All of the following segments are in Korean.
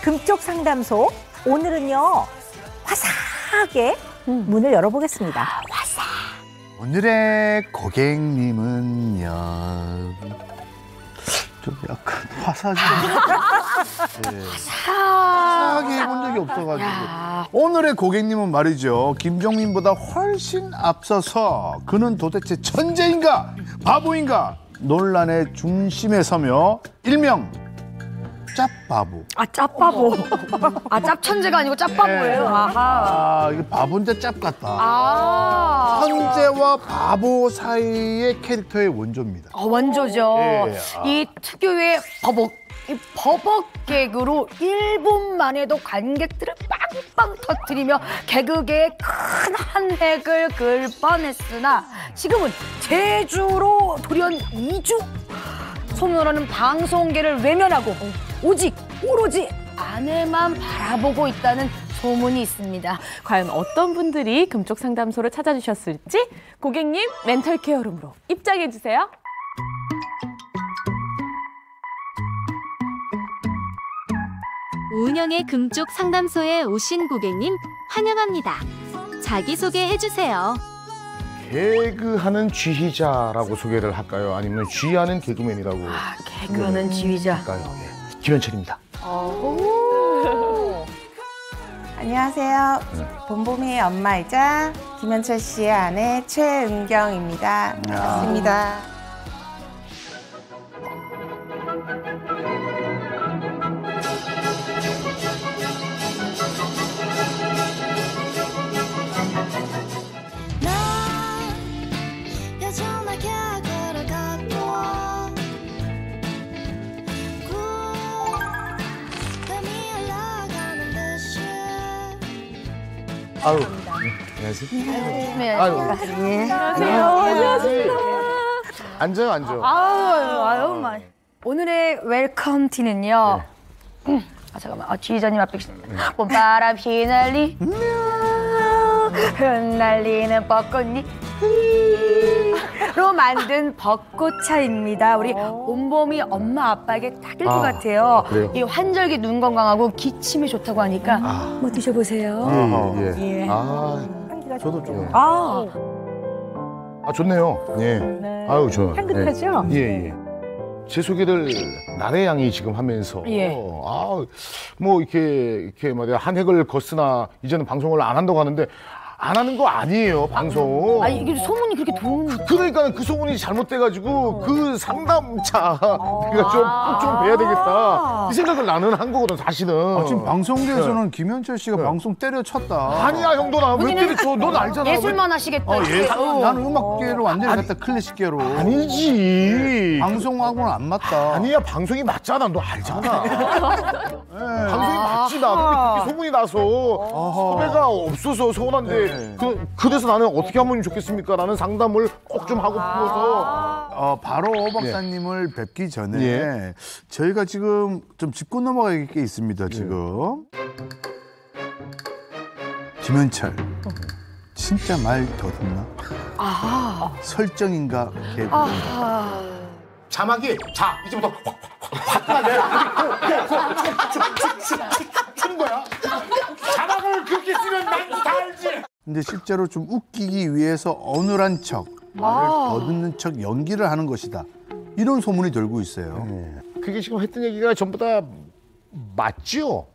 금쪽 상담소. 오늘은요 화사하게 문을 열어보겠습니다. 화사. 오늘의 고객님은요 좀 약간 화사하게 해본 적이 없어가지고. 오늘의 고객님은 말이죠, 김종민보다 훨씬 앞서서 그는 도대체 천재인가 바보인가 논란의 중심에 서며 일명 짭바보. 아, 짭바보. 아, 짭천재가 아니고 짭바보예요. 아하. 이게 바보인데 짭 같다. 아. 천재와 바보 사이의 캐릭터의 원조입니다. 원조죠. 예. 이 특유의 이 버벅 개그로 1분 만에도 관객들을 빵빵 터뜨리며 개그계에 큰 한 획을 그을 뻔했으나 지금은 제주로 돌연 이주. 소문으로는 방송계를 외면하고 오로지 아내만 바라보고 있다는 소문이 있습니다. 과연 어떤 분들이 금쪽 상담소를 찾아주셨을지 고객님 멘탈 케어룸으로 입장해주세요. 오은영의 금쪽 상담소에 오신 고객님 환영합니다. 자기소개해주세요. 개그하는 쥐희자라고 소개를 할까요? 아니면 쥐하는 개그맨이라고 개그하는 쥐휘자. 할까요? 김현철입니다. 안녕하세요. 봄봄이의 엄마이자 김현철 씨의 아내 최은경입니다. 반갑습니다. 아유, 안녕하세요. 네. 안녕하세요. 앉아요. 아유, 오늘의 웰컴 티는요. 잠깐만. 쥐휘자님 앞에 봄바람 휘날리며 흩날리는 벚꽃잎 로 만든 벚꽃차입니다. 우리 봄봄이 엄마 아빠에게 딱일 것 같아요. 그래요? 이 환절기 눈 건강하고 기침에 좋다고 하니까 한번 드셔보세요. 예. 저도 좀. 좋네요. 예. 네. 아유, 좋아요. 향긋하죠? 예. 제 소개를 나래 양이 지금 하면서 뭐 이렇게 말이야 한 획을 걷으나 이제는 방송을 안 한다고 하는데 안 하는 거 아니에요, 방송. 아니, 이게 소문이 그렇게 도는. 그러니까 그 소문이 잘못돼가지고 그 상담차 우리가 좀 뵈야 되겠다 이 생각을 나는 한 거거든, 사실은. 지금 방송계에서는 김현철 씨가 방송 때려쳤다. 아니야, 형도 나 왜 때려쳐? 넌 알잖아. 예술만 하시겠다. 나는 음악계로 완전히 갔다 클래식계로. 아니지. 방송하고는 안 맞다. 아니야, 방송이 맞잖아. 너 알잖아. 방송이 맞지, 나. 근데 그렇게 소문이 나서 섭외가 없어서 서운한데 그래서 나는 어떻게 하면 좋겠습니까? 라는 상담을 꼭 좀 하고 싶어서. 바로 오 박사님을 뵙기 전에 저희가 지금 좀 짚고 넘어갈 게 있습니다, 지금. 김현철, 진짜 말 더듬나? 설정인가 개그인가? 자막이 이제부터 확 나네. 치는 거야. 자막을 그렇게 쓰면 난 다 알지. 근데 실제로 좀 웃기기 위해서 어눌한 척, 말을 더듬는 척 연기를 하는 것이다. 이런 소문이 돌고 있어요. 그게 지금 했던 얘기가 전부 다 맞죠?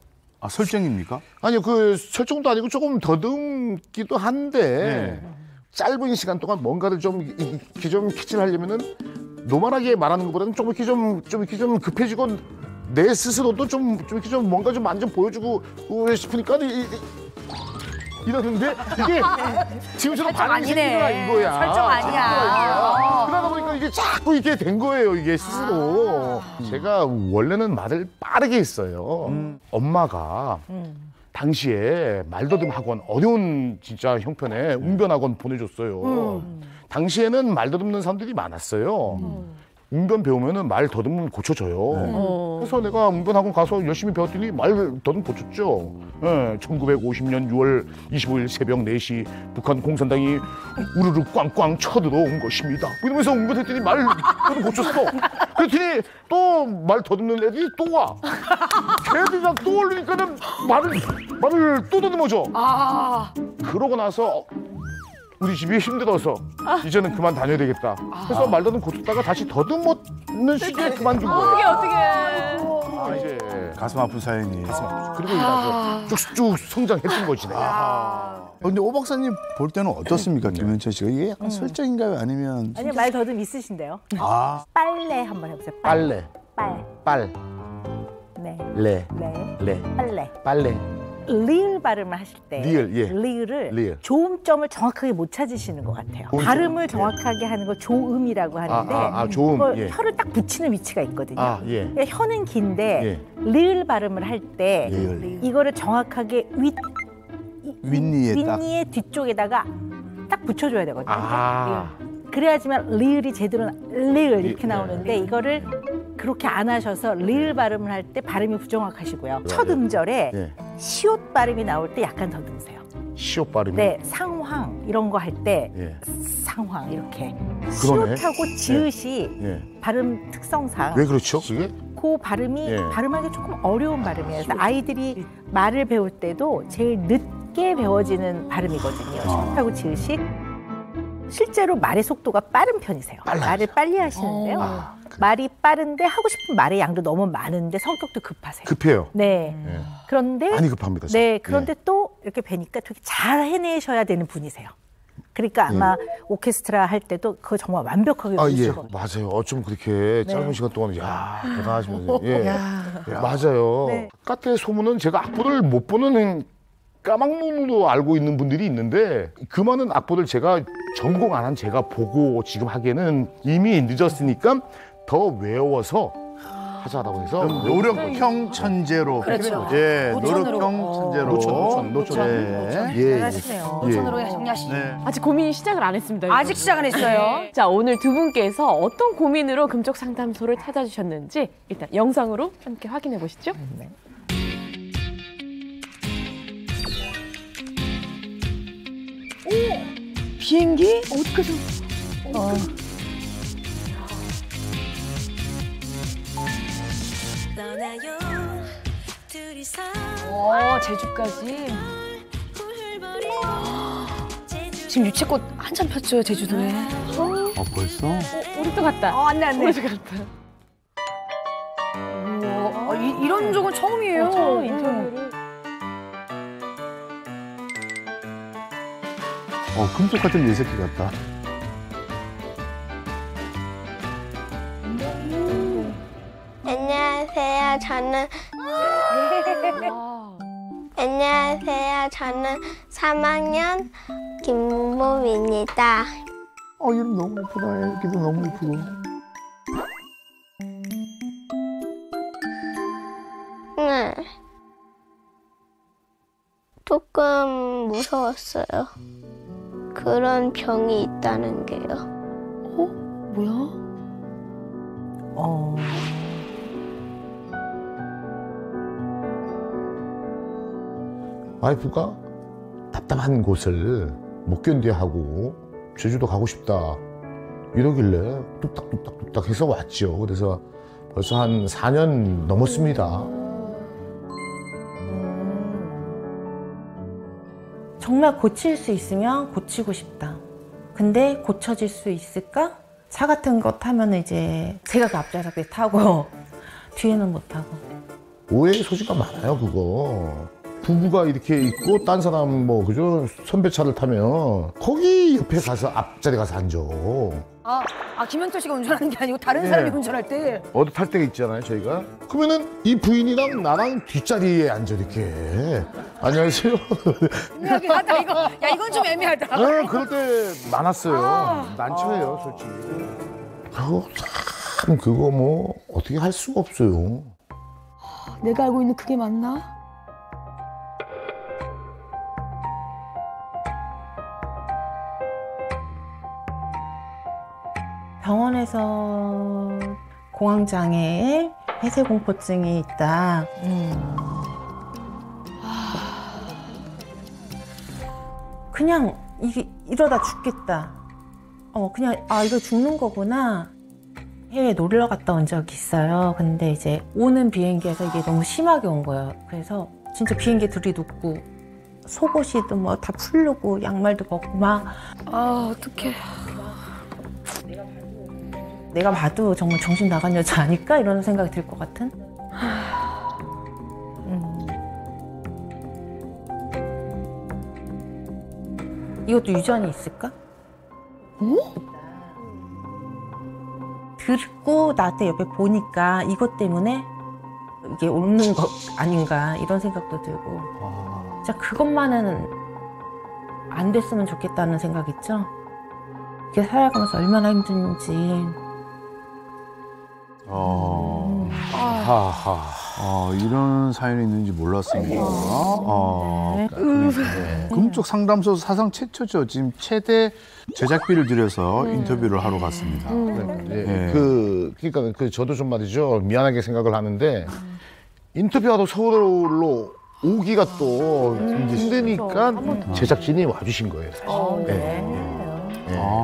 설정입니까? 아니요, 그 설정도 아니고 조금 더듬기도 한데 짧은 시간 동안 뭔가를 좀 이렇게 좀 캐치하려면은 노멀하게 말하는 것보다는 좀 이렇게 좀 급해지고 내 스스로도 좀 이렇게 좀 뭔가 좀 완전 보여주고 싶으니까 이러는데 이게 지금처럼 반응이 생기더라 이거야. 설정 아니야. 그러다 보니까 이게 자꾸 이렇게 된 거예요, 이게 스스로. 제가 원래는 말을 빠르게 했어요. 엄마가 당시에 말더듬 학원, 어려운 진짜 형편의 웅변 학원 보내줬어요. 당시에는 말더듬는 사람들이 많았어요. 웅변 배우면은 말 더듬으면 고쳐져요. 그래서 내가 웅변 학원 가서 열심히 배웠더니 말 더듬 고쳤죠. 1950년 6월 25일 새벽 4시 북한 공산당이 우르르 꽝꽝 쳐들어온 것입니다. 이러면서 웅변했더니 말 더듬 고쳤어. 그랬더니 또 말 더듬는 애들이 또 와. 걔들이랑 또 올리니까는 말을 또 더듬어줘. 그러고 나서 우리 집이 힘들어서 이제는 그만 다녀야 되겠다. 그래서 말 더듬 고쳤다가 다시 더듬는 시기에 그만둔 거예요. 어떻게? 아, 이제 가슴 아픈 사연이. 그리고 나서 쭉쭉 성장했던 거지 내가. 근데 오 박사님 볼 때는 어떻습니까, 김현철 씨가? 이게 약간 설정인가요, 아니면? 아니요, 말 더듬 있으신데요. 아, 빨래 한번 해보세요. 빨래, 빨. 네, 네. 레, 빨래. 빨래. 리을 발음을 하실 때 리을, 예. 리을을 리을. 조음점을 정확하게 못 찾으시는 것 같아요. 조음점. 발음을 정확하게 하는 걸 조음이라고 하는데 조음, 그걸 예. 혀를 딱 붙이는 위치가 있거든요. 아, 예. 그러니까 혀는 긴데 리을 발음을 할 때 리을. 이거를 정확하게 윗니에 딱. 윗니의 뒤쪽에다가 딱 붙여줘야 되거든요. 아, 그래야지만 리을이 제대로 리을 이렇게 예. 나오는데 이거를 그렇게 안 하셔서 리을 발음을 할 때 발음이 부정확하시고요. 첫 음절에 예. 시옷 발음이 나올 때 약간 더듬으세요. 시옷 발음이. 네, 상황 이런 거 할 때 예. 상황 이렇게 그러네. 시옷하고 지읒이 예. 발음 특성상 왜 그렇죠? 그게? 그 발음이 예. 발음하기 조금 어려운 발음이에요. 그래서 아이들이 말을 배울 때도 제일 늦게 배워지는 발음이거든요. 시옷하고 지읒이 실제로 말의 속도가 빠른 편이세요. 말을 빨리 하시는데요. 말이 빠른데 하고 싶은 말의 양도 너무 많은데 성격도 급하세요. 급해요. 네. 예. 그런데 많이 급합니다. 네, 그런데 또 이렇게 뵈니까 되게 잘 해내셔야 되는 분이세요. 그러니까 아마 오케스트라 할 때도 그거 정말 완벽하게 아, 예. 부르실 거예요. 맞아요. 어쩜 그렇게 짧은 네. 시간 동안, 야, 대단하시면서. 예. 맞아요. 네. 까떼 소문은 제가 악보를 못 보는 까막눈으로 알고 있는 분들이 있는데 그 많은 악보를 제가 전공 안 한 제가 보고 지금 하기에는 이미 늦었으니까 더 외워서 하자라고 해서 노력형 천재로. 그렇죠. 예, 노천으로. 노력형 천재로. 노천. 네. 예. 잘하시네요. 예. 노천으로 정리하시죠. 네. 아직 고민 시작을 안 했습니다. 이거. 아직 시작 안 했어요. 자, 오늘 두 분께서 어떤 고민으로 금쪽 상담소를 찾아주셨는지 일단 영상으로 함께 확인해 보시죠. 비행기? 어디까지? 제주까지. 지금 유채꽃 한참 폈죠, 제주도에. 벌써? 우리 또 갔다. 안내, 안내. 우리 또 갔다. 이런 적은 처음이에요. 처음 인터뷰를. 금쪽 같은 내 새끼 같다. 안녕하세요. 저는 3학년 김문범입니다. 이름 너무 예쁘다. 애기도 너무 예쁘고. 네. 조금 무서웠어요. 그런 병이 있다는 게요. 뭐야? 와이프가 답답한 곳을 못 견뎌하고 제주도 가고 싶다 이러길래 뚝딱뚝딱 해서 왔죠. 그래서 벌써 한 4년 넘었습니다. 정말 고칠 수 있으면 고치고 싶다. 근데 고쳐질 수 있을까? 차 같은 거 타면 이제 제가 그 앞좌석에 타고 뒤에는 못 타고. 오해의 소지가 많아요, 그거. 부부가 이렇게 있고 딴 사람 뭐 그죠 선배 차를 타면 거기 옆에 가서 앞자리 가서 앉아. 김현철 씨가 운전하는 게 아니고 다른 예. 사람이 운전할 때. 어디 탈 때가 있잖아요, 저희가. 그러면은 이 부인이랑 나랑 뒷자리에 앉아 이렇게. 안녕하세요. 애매하다 이거. 야 이건 좀 애매하다. 네, 그럴 때 많았어요. 난처해요, 솔직히. 그거 뭐 어떻게 할 수가 없어요. 내가 알고 있는 그게 맞나? 병원에서 공황장애에 폐쇄공포증이 있다. 그냥 이러다 죽겠다. 그냥 이거 죽는 거구나. 해외 놀러 갔다 온 적이 있어요. 근데 이제 오는 비행기에서 이게 너무 심하게 온 거예요. 그래서 진짜 비행기에 들이눕고 속옷이도 뭐 다 풀르고 양말도 벗고 막 아, 어떡해. 내가 봐도 정말 정신 나간 여자 아닐까 이런 생각이 들 것 같은. 이것도 유전이 있을까? 듣고 나한테 옆에 보니까 이것 때문에 이게 옮는 거 아닌가 이런 생각도 들고 진짜 그것만은 안 됐으면 좋겠다는 생각 있죠? 이렇게 살아가면서 얼마나 힘든지. 이런 사연이 있는지 몰랐습니다. 금쪽 상담소 사상 최초죠. 지금 최대 제작비를 들여서 인터뷰를 하러 갔습니다. 그러니까 저도 좀 말이죠. 미안하게 생각을 하는데 인터뷰하러 서울로 오기가 또 힘드니까 제작진이 와주신 거예요, 사실.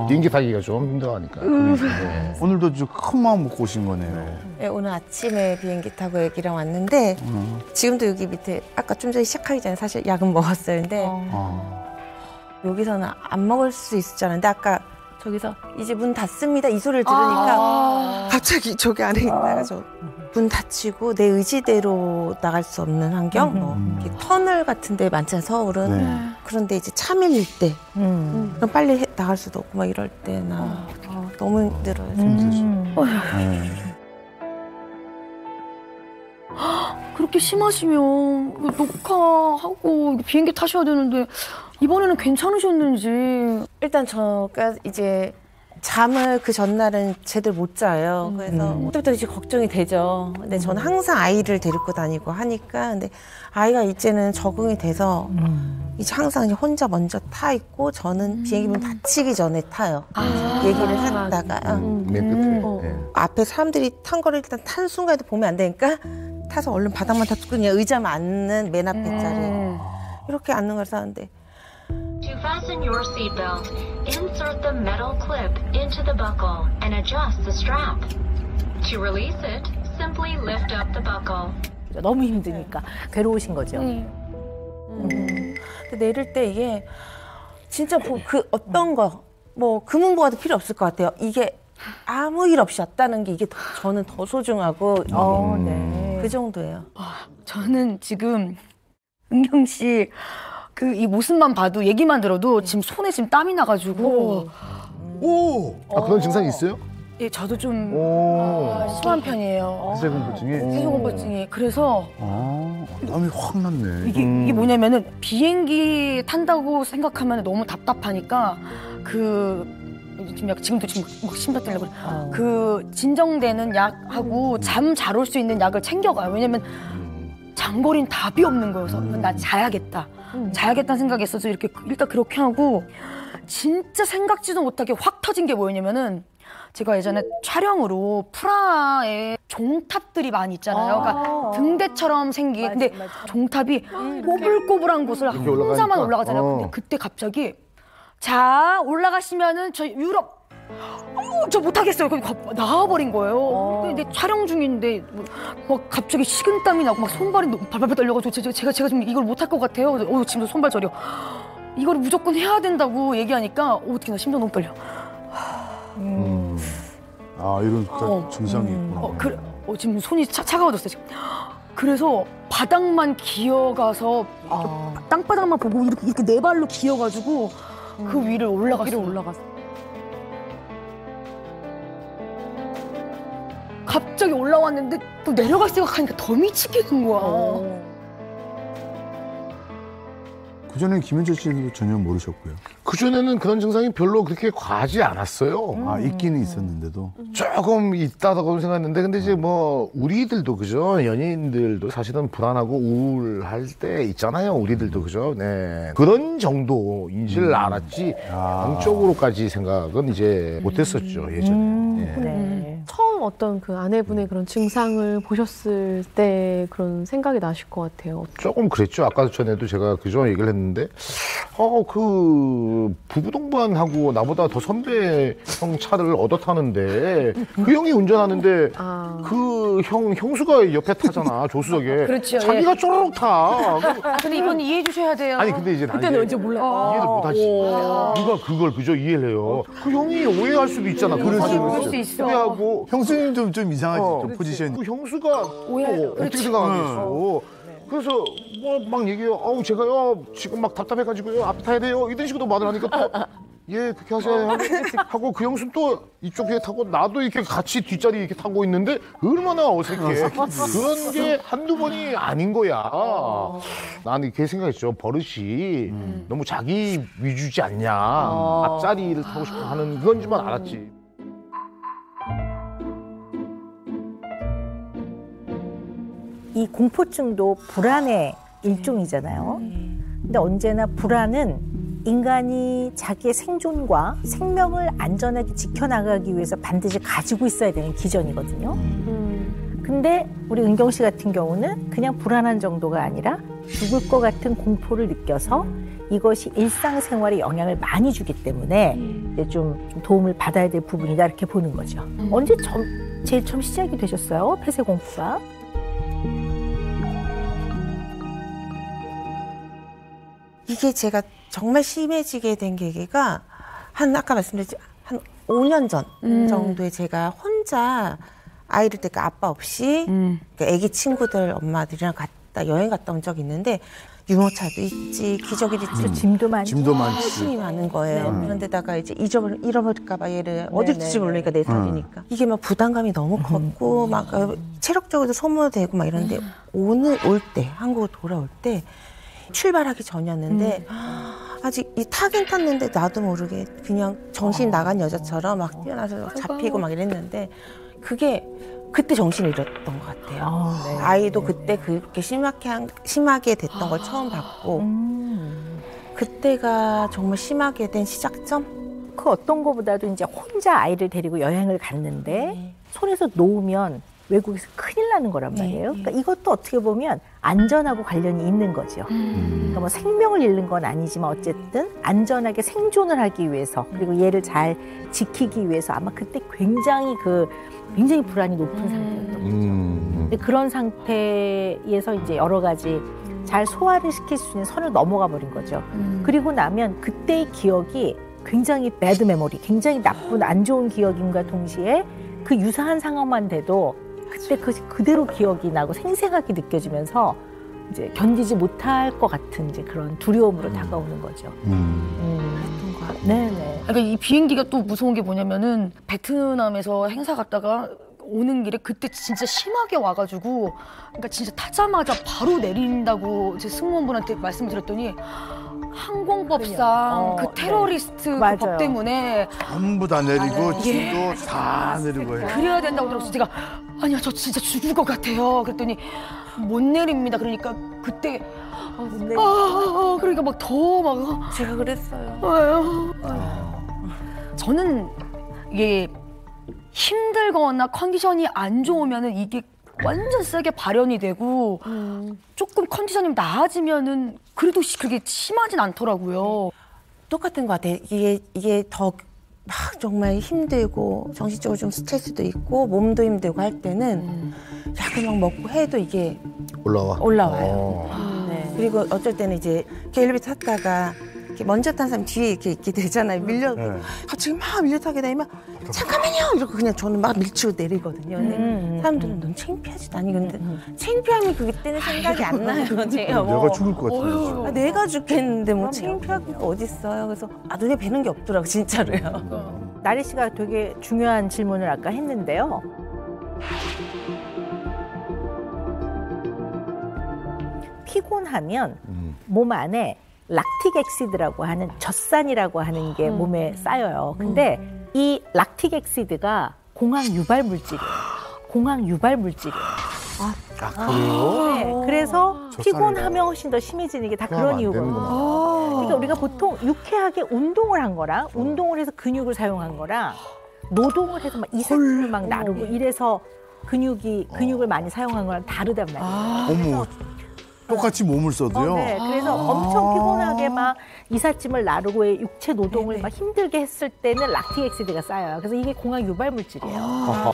비행기 타기가 좀 힘들어하니까. 오늘도 좀 큰 마음 먹고 오신 거네요. 네, 오늘 아침에 비행기 타고 여기랑 왔는데 지금도 여기 밑에 아까 좀 전에 시작하기 전에 사실 약은 먹었어요. 근데 여기서는 안 먹을 수 있을 줄 알았는데 아까 저기서 이제 문 닫습니다 이 소리를 들으니까 갑자기 저기 안에 나가서 문 닫히고 내 의지대로 나갈 수 없는 환경 뭐 이렇게 터널 같은 데 많잖아요 서울은. 그런데 이제 차밀릴 때 그럼 빨리 나갈 수도 없고 막 이럴 때나 너무 힘들어요. 그렇게 심하시면 녹화하고 비행기 타셔야 되는데 이번에는 괜찮으셨는지. 일단 저가 이제 잠을 그 전날은 제대로 못 자요. 그래서 그때부터 이제 걱정이 되죠. 근데 저는 항상 아이를 데리고 다니고 하니까 근데 아이가 이제는 적응이 돼서 이제 항상 이제 혼자 먼저 타 있고 저는 비행기 문 닫히기 전에 타요. 얘기를 했다가 맨 끝에. 앞에 사람들이 탄 거를 일단 탄 순간에도 보면 안 되니까 타서 얼른 바닥만 닫고 그냥 의자만 앉는 맨 앞에 자리에 이렇게 앉는 걸 사는데 To fasten your seatbelt, insert the metal clip into the buckle and adjust the strap. To release it, simply lift up the buckle. 너무 힘드니까 괴로우신 거죠. 근데 내릴 때 이게 진짜 그 어떤 거 뭐 금은보화도 필요 없을 것 같아요. 이게 아무 일 없이 왔다는 게 이게 저는 더 소중하고 그 정도예요. 저는 지금 은경 씨 그 이 모습만 봐도 얘기만 들어도 지금 손에 지금 땀이 나가지고 그런 증상이 있어요? 예, 저도 좀 심한 편이에요. 폐쇄공포증이? 폐쇄공포증이. 그래서 땀이 확 났네. 이게 뭐냐면은 비행기 탄다고 생각하면 너무 답답하니까 지금도 막 심장 떨리고 그 진정되는 약하고 잠 잘 올 수 있는 약을 챙겨가요. 왜냐면 장거리는 답이 없는 거여서 나 자야겠다. 자야겠다는 생각이 있어서 이렇게 일단 그렇게 하고 진짜 생각지도 못하게 확 터진 게 뭐였냐면은 제가 예전에 촬영으로 프라하에 종탑들이 많이 있잖아요. 그러니까 등대처럼 생긴 근데 종탑이 꼬불꼬불한 곳을 혼자만 올라가잖아요. 근데 그때 갑자기 자 올라가시면은 저 유럽 저 못하겠어요. 나와버린 거예요. 근데 촬영 중인데 막 갑자기 식은땀이 나고 막 손발이 발발발 떨려가지고 제가 지금 이걸 못할 것 같아요. 지금도 손발 저려. 이걸 무조건 해야 된다고 얘기하니까 어떻게 나 심장 너무 떨려. 이런 증상이 있구나. 지금 손이 차가워졌어요. 지금. 그래서 바닥만 기어가서 땅바닥만 보고 이렇게 네 발로 기어가지고 그 위를 올라갔어요. 갑자기 올라왔는데 또 내려갈 생각하니까 더 미치겠는 거야. 그전엔 김현철 씨도 전혀 모르셨고요. 그전에는 그런 증상이 별로 그렇게 과하지 않았어요. 있기는 있었는데도. 조금 있다고 생각했는데 근데 이제 뭐 우리들도 그죠? 연예인들도 사실은 불안하고 우울할 때 있잖아요. 우리들도 그죠? 네. 그런 정도인지를 알았지 영적으로까지 생각은 이제 못했었죠 예전에. 처음 어떤 그 아내분의 그런 증상을 보셨을 때 그런 생각이 나실 것 같아요. 조금 그랬죠. 아까 전에도 제가 그죠 얘기를 했는데 그 부부 동반하고 나보다 더 선배 형 차를 얻어 타는데 그 형이 운전하는데 그 형수가 옆에 타잖아, 조수석에. 그렇죠, 자기가 쪼르륵 타. 근데 이건 이해해 주셔야 돼요. 아니 근데 이제 그때는 왠지 몰라. 이해를 못하지. 누가 그걸 그저 이해를 해요. 그 형이 오해할 수도 있잖아. 그럴 수 있어. 오해하고 형수님 좀 이상하지, 좀 포지션이. 그 형수가 어떻게 생각하겠어. 그래서 뭐 막 얘기해요. 어우 제가요 지금 막 답답해가지고요 앞에 타야 돼요. 이런 식으로 말을 하니까 또 예 그렇게 하세요 하고 그 형수는 또 이쪽 뒤에 타고 나도 이렇게 같이 뒷자리 이렇게 타고 있는데 얼마나 어색해. 그런 게 한두 번이 아닌 거야. 나는 이렇게 생각했죠. 버릇이 너무 자기 위주지 않냐. 앞자리를 타고 싶어 하는 건지만 알았지. 이 공포증도 불안의 일종이잖아요. 근데 언제나 불안은 인간이 자기의 생존과 생명을 안전하게 지켜나가기 위해서 반드시 가지고 있어야 되는 기전이거든요. 근데 우리 은경 씨 같은 경우는 그냥 불안한 정도가 아니라 죽을 것 같은 공포를 느껴서 이것이 일상생활에 영향을 많이 주기 때문에 이제 좀 도움을 받아야 될 부분이다 이렇게 보는 거죠. 언제 제일 처음 시작이 되셨어요? 폐쇄 공포가? 이게 제가 정말 심해지게 된 계기가 아까 말씀드렸지 한 5년 전 정도에 제가 혼자 아이를 때 아빠 없이 애기 친구들 엄마들이랑 여행 갔다 온 적이 있는데 유모차도 있지 기저귀도 있지 짐도 많지. 힘이 많은 거예요. 그런데다가 이제 잃어버릴까 봐 얘를 어디 둘지 모르니까 4살이니까 이게 막 부담감이 너무 컸고 막 체력적으로도 소모되고 막 이런데 올 때 한국으로 돌아올 때 출발하기 전이었는데 아직 타긴 탔는데 나도 모르게 그냥 정신 나간 여자처럼 막 뛰어나서 잡히고 막 이랬는데 그게 그때 정신을 잃었던 것 같아요. 아이도 그때 그렇게 심하게 됐던 걸 처음 봤고 그때가 정말 심하게 된 시작점? 그 어떤 거보다도 이제 혼자 아이를 데리고 여행을 갔는데 손에서 놓으면 외국에서 큰일 나는 거란 말이에요. 그러니까 이것도 어떻게 보면 안전하고 관련이 있는 거죠. 그러니까 뭐 생명을 잃는 건 아니지만 어쨌든 안전하게 생존을 하기 위해서 그리고 얘를 잘 지키기 위해서 아마 그때 굉장히 불안이 높은 상태였던 거죠. 근데 그런 상태에서 이제 여러 가지 잘 소화를 시킬 수 있는 선을 넘어가 버린 거죠. 그리고 나면 그때의 기억이 굉장히 배드 메모리, 굉장히 나쁜 안 좋은 기억임과 동시에 그 유사한 상황만 돼도 그때 그대로 기억이 나고 생생하게 느껴지면서 이제 견디지 못할 것 같은 이제 그런 두려움으로 다가오는 거죠. 그랬던 것 같아요. 네네. 그러니까 이 비행기가 또 무서운 게 뭐냐면은 베트남에서 행사 갔다가 오는 길에 그때 진짜 심하게 와가지고 그러니까 진짜 타자마자 바로 내린다고 제 승무원분한테 말씀드렸더니 항공법상 그 테러리스트 그 법 때문에 전부 다 내리고 짐도 다 내리고 해요. 그래야 된다고 들었어. 제가 아니요 저 진짜 죽을 것 같아요. 그랬더니 못 내립니다. 그러니까 그때 그러니까 막 더 막 제가 그랬어요. 저는 이게 힘들거나 컨디션이 안 좋으면은 이게 완전 세게 발현이 되고 조금 컨디션이 나아지면은 그래도 그게 심하진 않더라고요. 똑같은 것 같아요. 이게 더 막 정말 힘들고 정신적으로 좀 스트레스도 있고 몸도 힘들고 할 때는 약을 막 먹고 해도 이게 올라와요. 네. 그리고 어쩔 때는 이제 엘리베이터 탔다가 이렇게 먼저 탄 사람이 뒤에 이렇게 있게 되잖아요. 갑자기 막 밀려 타게 되면 잠깐만요 이러고 그냥 저는 막 밀치고 내리거든요. 근데 사람들은 넌 창피하지도 않니? 근데 창피함이 그때는 생각이 안 나요. 내가 죽을 것 같아요. 내가 죽겠는데 뭐 창피할 거 어디 있어요? 그래서 눈에 뵈는 게 없더라고 진짜로요. 나래 씨가 되게 중요한 질문을 아까 했는데요. 피곤하면 몸 안에 락틱 엑시드라고 하는 젖산이라고 하는 게 몸에 쌓여요. 근데 이 락틱 엑시드가 공황 유발 물질이에요. 그래요? 네, 그래서 피곤하면 훨씬 더 심해지는 게 다 그런 이유거든요. 그러니까 우리가 보통 유쾌하게 운동을 한 거랑 운동을 해서 근육을 사용한 거랑 노동을 해서 막 이삭을 막 나르고 이래서 근육을 많이 사용한 거랑 다르단 말이에요. 어머. 똑같이 몸을 써도요. 네, 그래서 엄청 피곤하게 막 이삿짐을 나르고 육체 노동을 막 힘들게 했을 때는 락틱 엑시드가 쌓여요. 그래서 이게 공황 유발 물질이에요.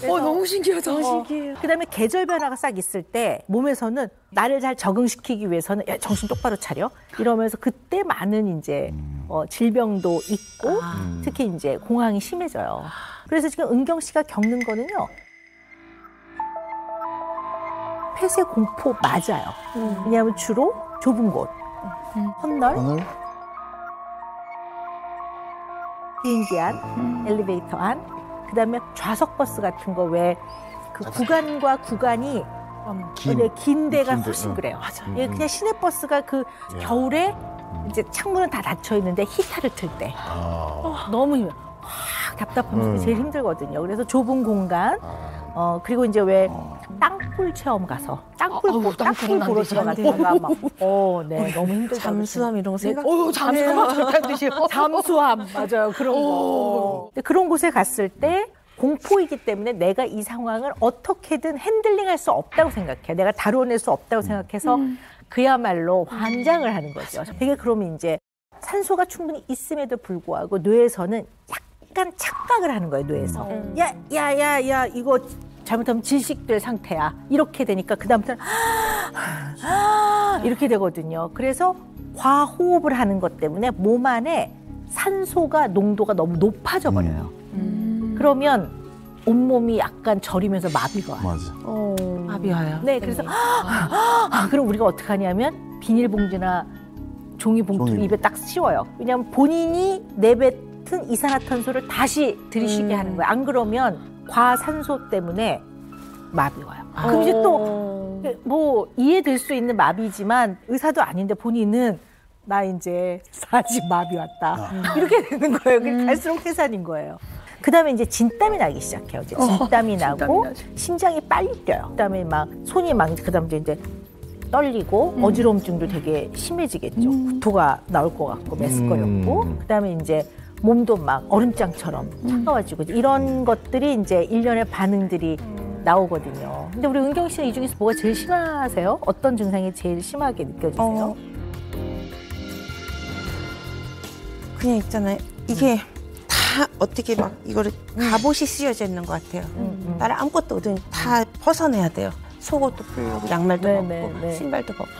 너무 신기하다. 너무 신기해요. 그다음에 계절 변화가 싹 있을 때 몸에서는 나를 잘 적응시키기 위해서는 야, 정신 똑바로 차려 이러면서 그때 많은 이제 질병도 있고 특히 이제 공황이 심해져요. 그래서 지금 은경 씨가 겪는 거는요. 폐쇄 공포 맞아요. 왜냐하면 주로 좁은 곳, 터널, 비행기 안, 엘리베이터 안, 그다음에 좌석 버스 같은 거 왜 그 구간과 구간이 긴 데가 훨씬 그래요. 맞아. 예, 그냥 시내 버스가 그 겨울에 이제 창문은 다 닫혀 있는데 히터를 틀 때 너무 힘들어. 확 답답하면서 제일 힘들거든요. 그래서 좁은 공간. 그리고 이제 왜 땅굴 체험 가서 땅굴 보러 들어갔다가 막 네, 너무 힘들다. 잠수함 이런 거 생각. 잠수함 절대 안 드시요. 잠수함 맞아요. 그런 거. 근데 그런 곳에 갔을 때 공포이기 때문에 내가 이 상황을 어떻게든 핸들링할 수 없다고 생각해요. 내가 다뤄낼 수 없다고 생각해서 그야말로 환장을 하는 거죠. 되게 그러면 이제 산소가 충분히 있음에도 불구하고 뇌에서는 약간 착각을 하는 거예요. 뇌에서. 야, 이거 잘못하면 질식될 상태야. 이렇게 되니까 그다음부터는 이렇게 되거든요. 그래서 과호흡을 하는 것 때문에 몸 안에 산소가 농도가 너무 높아져 버려요. 그러면 온몸이 약간 저리면서 마비가 와요. 맞아. 마비 와요. 네, 그래서 그럼 우리가 어떻게 하냐면 비닐봉지나 종이봉투를 입에 딱 씌워요. 왜냐하면 본인이 내뱉은 이산화탄소를 다시 들이쉬게 하는 거예요. 안 그러면 과산소 때문에 마비 와요. 그럼 이제 또 뭐 이해될 수 있는 마비지만 의사도 아닌데 본인은 나 이제 4지 마비 왔다. 이렇게 되는 거예요. 갈수록 태산인 거예요. 그다음에 이제 진땀이 나기 시작해요. 이제 진땀이 나고 심장이 빨리 뛰어요. 그다음에 막 손이 막 그다음에 이제 떨리고 어지러움증도 되게 심해지겠죠. 구토가 나올 것 같고 메스꺼렸고 그다음에 이제 몸도 막 얼음장처럼 차가워지고 이런 것들이 이제 일련의 반응들이 나오거든요. 근데 우리 은경 씨는 이 중에서 뭐가 제일 심하세요? 어떤 증상이 제일 심하게 느껴지세요? 그냥 있잖아요. 이게 다 어떻게 막 이거를 갑옷이 쓰여져 있는 것 같아요. 나를 아무것도 없든 다 벗어내야 돼요. 속옷도 풀고 양말도 벗고 신발도 벗고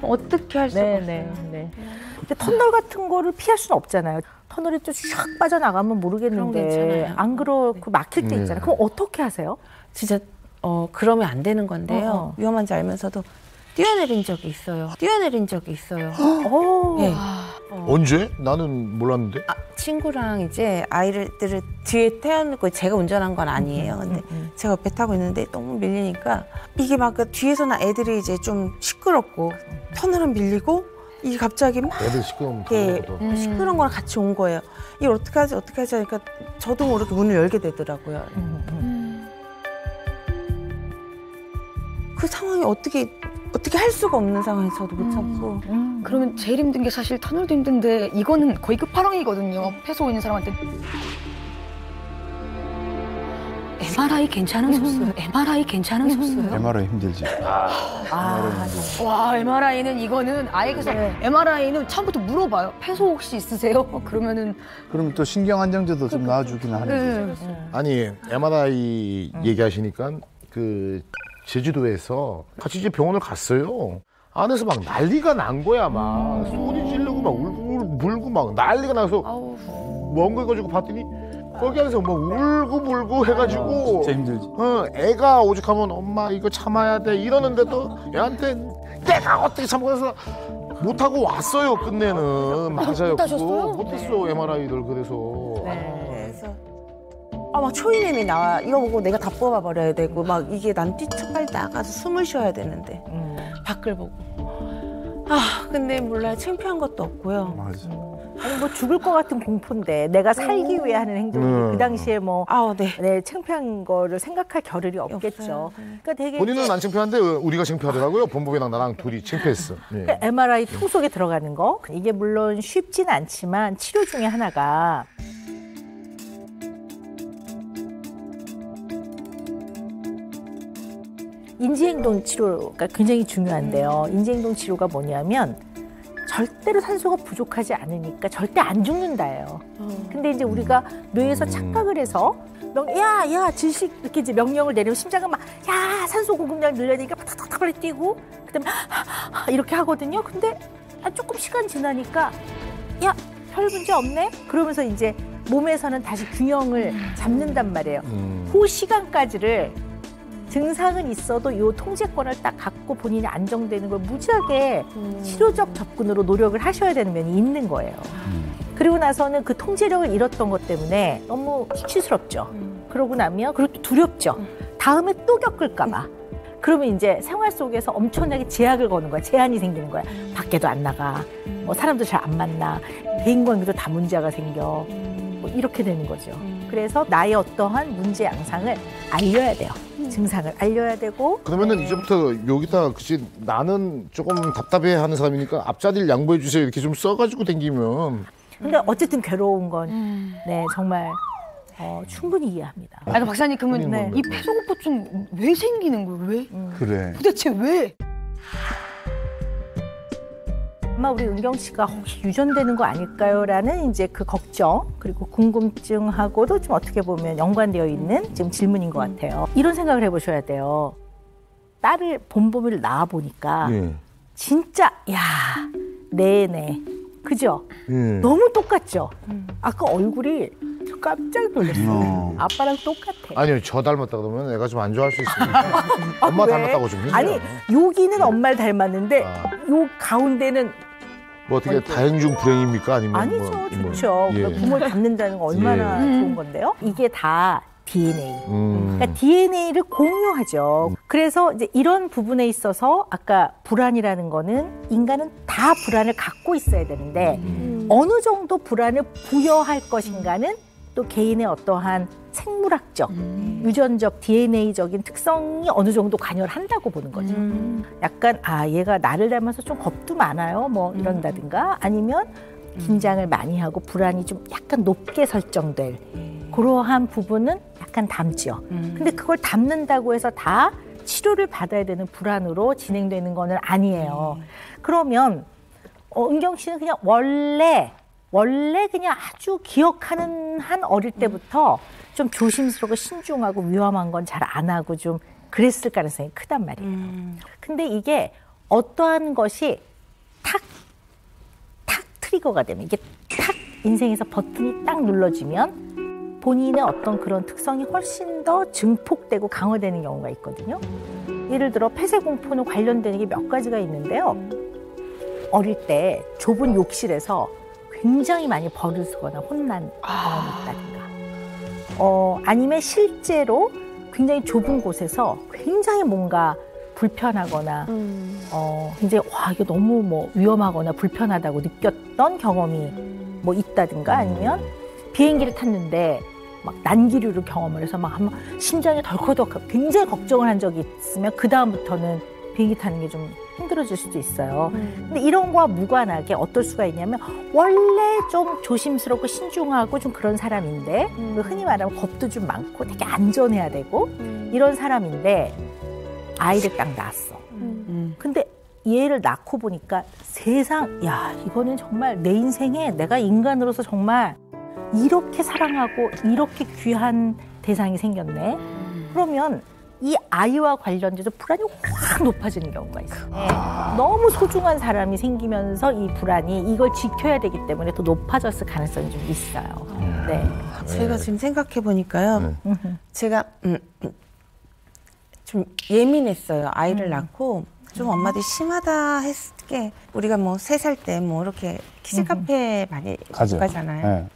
어떻게 할 수가 없어요. 근데 터널 같은 거를 피할 수는 없잖아요. 터널이 좀 샥 빠져나가면 모르겠는데 안 그렇고 막힐 때 있잖아요. 그럼 어떻게 하세요? 진짜 그러면 안 되는 건데요. 위험한지 알면서도 뛰어내린 적이 있어요. 네. 언제? 나는 몰랐는데. 친구랑 이제 아이들을 뒤에 태워놓고 제가 운전한 건 아니에요. 근데 제가 옆에 타고 있는데 너무 밀리니까 이게 막 그 뒤에서는 애들이 이제 좀 시끄럽고 터널은 밀리고 이게 갑자기 막 애들 시끄러우면 시끄러운 거랑 같이 온 거예요. 이걸 어떻게 하지 하니까 저도 모르게 문을 열게 되더라고요. 그 상황이 어떻게 할 수가 없는 상황에 저도 못 참고. 그러면 제일 힘든 게 사실 터널도 힘든데 이거는 거의 끝판왕이거든요. 폐소 있는 사람한테. MRI 괜찮으셨어요? MRI 괜찮으셨어요? MRI 힘들지. 와, MRI는 이거는 아예 그래서 MRI는 처음부터 물어봐요. 폐소 혹시 있으세요? 그러면은 그럼 또 신경 안정제도 좀 놔주긴 하는데. 아니 MRI 얘기하시니까 그 제주도에서 같이 이제 병원을 갔어요. 안에서 막 난리가 난 거야. 막 소리 지르고 막 울고 물고 막 난리가 나서 뭔가 가지고 봤더니 거기 안에서 뭐 울고 물고 해가지고 진짜 힘들지. 애가 오죽하면 엄마 이거 참아야 돼 이러는데도 애한테 내가 어떻게 참고해서 못하고 왔어요. 끝내는 맞아요. 못하셨어요? 못했어. MRI들 그래서. 그래서 막 초이냄이 나와. 이거 보고 내가 다 뽑아버려야 되고 막 이게 난 뛰쳐빨리 나가서 숨을 쉬어야 되는데 밖을 보고 근데 몰라요. 창피한 것도 없고요. 맞아. 아니 뭐 죽을 것 같은 공포인데 내가 살기 위해 하는 행동이 그 당시에 뭐 창피한 거를 생각할 겨를이 없겠죠. 그러니까 되게 본인은 안 창피한데 우리가 창피하더라고요. 본부이랑 나랑 둘이 창피했어. 그러니까 MRI 통 속에 들어가는 거 이게 물론 쉽진 않지만 치료 중에 하나가 인지행동 치료가 굉장히 중요한데요. 인지행동 치료가 뭐냐면 절대로 산소가 부족하지 않으니까 절대 안 죽는다예요. 근데 이제 우리가 뇌에서 착각을 해서 야 질식 이렇게 이제 명령을 내리면 심장은 막 야 산소 공급량 늘려야 되니까 탁탁탁 빨리 뛰고 그다음에 이렇게 하거든요. 근데 조금 시간 지나니까 야 별 문제 없네. 그러면서 이제 몸에서는 다시 균형을 잡는단 말이에요. 그 시간까지를 증상은 있어도 이 통제권을 딱 갖고 본인이 안정되는 걸 무지하게 치료적 접근으로 노력을 하셔야 되는 면이 있는 거예요. 그리고 나서는 그 통제력을 잃었던 것 때문에 너무 수치스럽죠. 그러고 나면 그리고 또 두렵죠. 다음에 또 겪을까 봐. 그러면 이제 생활 속에서 엄청나게 제약을 거는 거야. 제한이 생기는 거야. 밖에도 안 나가. 뭐 사람도 잘 안 만나. 대인관계도 다 문제가 생겨. 뭐 이렇게 되는 거죠. 그래서 나의 어떠한 문제 양상을 알려야 돼요. 증상을 알려야 되고. 그러면은 이제부터 여기다 그치 나는 조금 답답해하는 사람이니까 앞자리를 양보해 주세요 이렇게 좀 써가지고 댕기면. 근데 어쨌든 괴로운 건 네 정말 충분히 이해합니다. 아니 박사님 그러면 네. 이 폐소공포증 왜 생기는 거예요? 왜? 그래. 도대체 왜? 아마 우리 은경 씨가 혹시 유전되는 거 아닐까요?라는 이제 그 걱정 그리고 궁금증하고도 좀 어떻게 보면 연관되어 있는 지금 질문인 것 같아요. 이런 생각을 해보셔야 돼요. 딸을 본보미를 낳아 보니까 진짜 야 네네 그죠? 너무 똑같죠? 아까 얼굴이 깜짝 놀랐어요. 아빠랑 똑같아. 아니요 저 닮았다 그러면 애가 좀 안 좋아할 수 있으니까. 엄마 왜? 닮았다고 좀 힘들어요. 아니 여기는 엄마를 닮았는데 요 가운데는 뭐 어떻게 다행 중 불행입니까? 아니면 아니죠. 뭐, 좋죠. 예. 부모를 닮는다는 거 얼마나 좋은 건데요. 이게 다 DNA. 그러니까 DNA를 공유하죠. 그래서 이제 이런 부분에 있어서 아까 불안이라는 거는 인간은 다 불안을 갖고 있어야 되는데 어느 정도 불안을 부여할 것인가는 또 개인의 어떠한 생물학적, 유전적, DNA적인 특성이 어느 정도 관여를 한다고 보는 거죠. 약간 얘가 나를 닮아서 좀 겁도 많아요. 뭐 이런다든가 아니면 긴장을 많이 하고 불안이 좀 약간 높게 설정될 그러한 부분은 약간 닮죠. 근데 그걸 닮는다고 해서 다 치료를 받아야 되는 불안으로 진행되는 거는 아니에요. 그러면 은경 씨는 그냥 원래 그냥 아주 기억하는 한 어릴 때부터 좀 조심스럽고 신중하고 위험한 건 잘 안 하고 좀 그랬을 가능성이 크단 말이에요. 근데 이게 어떠한 것이 탁 트리거가 되면 이게 탁 인생에서 버튼이 딱 눌러지면 본인의 어떤 그런 특성이 훨씬 더 증폭되고 강화되는 경우가 있거든요. 예를 들어 폐쇄공포는 관련되는 게 몇 가지가 있는데요. 어릴 때 좁은 욕실에서 굉장히 많이 벌을 쓰거나 혼난 경험이 있다든가 아니면 실제로 굉장히 좁은 곳에서 굉장히 뭔가 불편하거나 굉장히 이게 너무 뭐 위험하거나 불편하다고 느꼈던 경험이 뭐 있다든가 아니면 비행기를 탔는데 막 난기류를 경험을 해서 막 한번 심장이 덜커덕 굉장히 걱정을 한 적이 있으면 그 다음부터는 비행기 타는 게 좀 힘들어질 수도 있어요. 근데 이런 거와 무관하게 어떨 수가 있냐면 원래 좀 조심스럽고 신중하고 좀 그런 사람인데 흔히 말하면 겁도 좀 많고 되게 안전해야 되고 이런 사람인데 아이를 딱 낳았어. 근데 얘를 낳고 보니까 세상 이거는 정말 내 인생에 내가 인간으로서 정말 이렇게 사랑하고 이렇게 귀한 대상이 생겼네. 그러면 이 아이와 관련돼서 불안이 확 높아지는 경우가 있어요. 너무 소중한 사람이 생기면서 이 불안이 이걸 지켜야 되기 때문에 더 높아졌을 가능성이 좀 있어요. 네. 제가 지금 생각해 보니까요. 제가 좀 예민했어요. 아이를 낳고 좀 엄마들이 심하다 했을 게 우리가 뭐 3살 때 뭐 이렇게 키즈카페 많이 가잖아요. 네.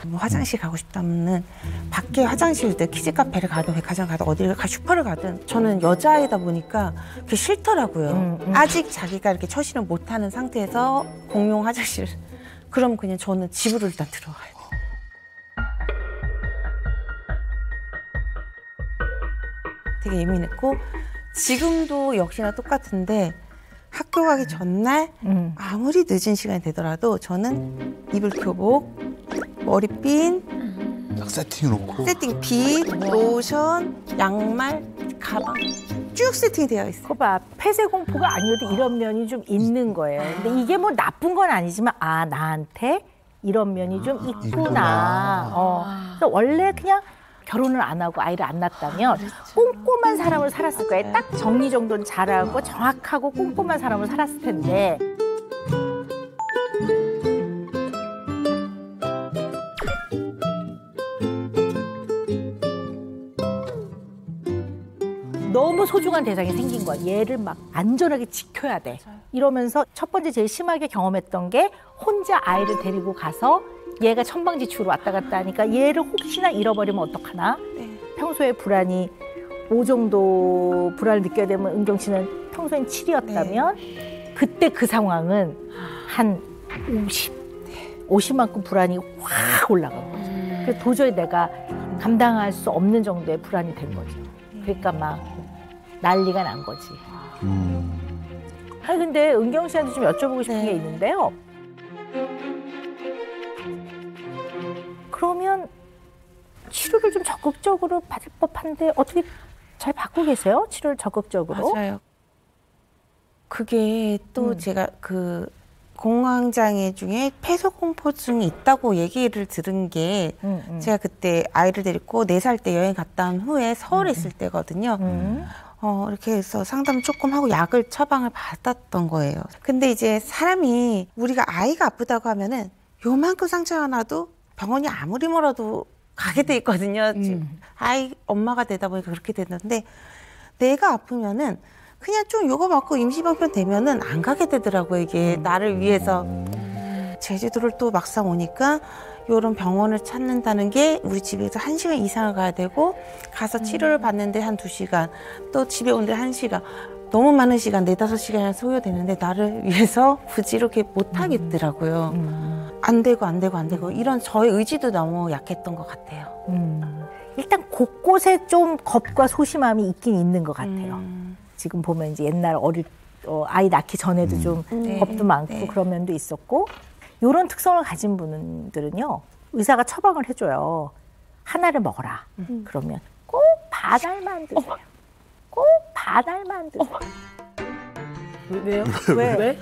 뭐 화장실 가고 싶다면은 밖에 화장실도 키즈카페를 가든 백화점 가든 어디를 슈퍼를 가든 저는 여자아이다 보니까 그게 싫더라고요. 아직 자기가 이렇게 처신을 못하는 상태에서 공용 화장실 그럼 그냥 저는 집으로 일단 들어가요. 되게 예민했고 지금도 역시나 똑같은데 학교 가기 전날 아무리 늦은 시간이 되더라도 저는 이불 교복, 머리핀, 딱 세팅해놓고 세팅, 빗, 로션, 양말, 가방 쭉 세팅이 되어 있어요. 그거 봐. 폐쇄 공포가 아니어도 이런 면이 좀 있는 거예요. 근데 이게 뭐 나쁜 건 아니지만 나한테 이런 면이 좀 있구나. 그래서 원래 그냥 결혼을 안 하고 아이를 안 낳았다면 꼼꼼한 사람을 살았을 거예요. 딱 정리정돈 잘하고 정확하고 꼼꼼한 사람을 살았을 텐데. 너무 소중한 대상이 생긴 거야. 얘를 막 안전하게 지켜야 돼. 이러면서 첫 번째 제일 심하게 경험했던 게 혼자 아이를 데리고 가서 얘가 천방지축으로 왔다 갔다 하니까 얘를 혹시나 잃어버리면 어떡하나. 평소에 불안이 5 정도 불안을 느껴야 되면 은경 씨는 평소엔 7이었다면 그때 그 상황은 한 50만큼 불안이 확 올라간 거죠. 그래서 도저히 내가 감당할 수 없는 정도의 불안이 된 거죠. 그러니까 막 난리가 난 거지. 아니 근데 은경 씨한테 좀 여쭤보고 싶은 게 있는데요. 그러면 치료를 좀 적극적으로 받을 법한데 어떻게 잘 받고 계세요? 치료를 적극적으로? 맞아요. 그게 또 제가 그 공황장애 중에 폐쇄공포증이 있다고 얘기를 들은 게 제가 그때 아이를 데리고 4살 때 여행 갔다 온 후에 서울에 있을 때거든요. 이렇게 해서 상담 조금 하고 약을 처방을 받았던 거예요. 근데 이제 사람이 우리가 아이가 아프다고 하면은 요만큼 상처가 나도 병원이 아무리 멀어도 가게 돼 있거든요. 아이 엄마가 되다 보니까 그렇게 됐는데 내가 아프면은 그냥 좀 요거 맞고 임시방편 되면은 안 가게 되더라고요. 이게 나를 위해서. 제주도를 또 막상 오니까 요런 병원을 찾는다는 게 우리 집에서 1시간 이상을 가야 되고 가서 치료를 받는데 한 2시간 또 집에 오는데 1시간 너무 많은 시간 4-5시간이 소요되는데 나를 위해서 굳이 이렇게 못 하겠더라고요. 안 되고 이런 저의 의지도 너무 약했던 것 같아요. 일단 곳곳에 좀 겁과 소심함이 있긴 있는 것 같아요. 지금 보면 이제 옛날 아이 낳기 전에도 좀 겁도 많고 그런 면도 있었고 이런 특성을 가진 분들은요 의사가 처방을 해줘요. 하나를 먹어라. 그러면 꼭 바달만 드세요. 꼭 바달만 드세요. 왜요? 왜?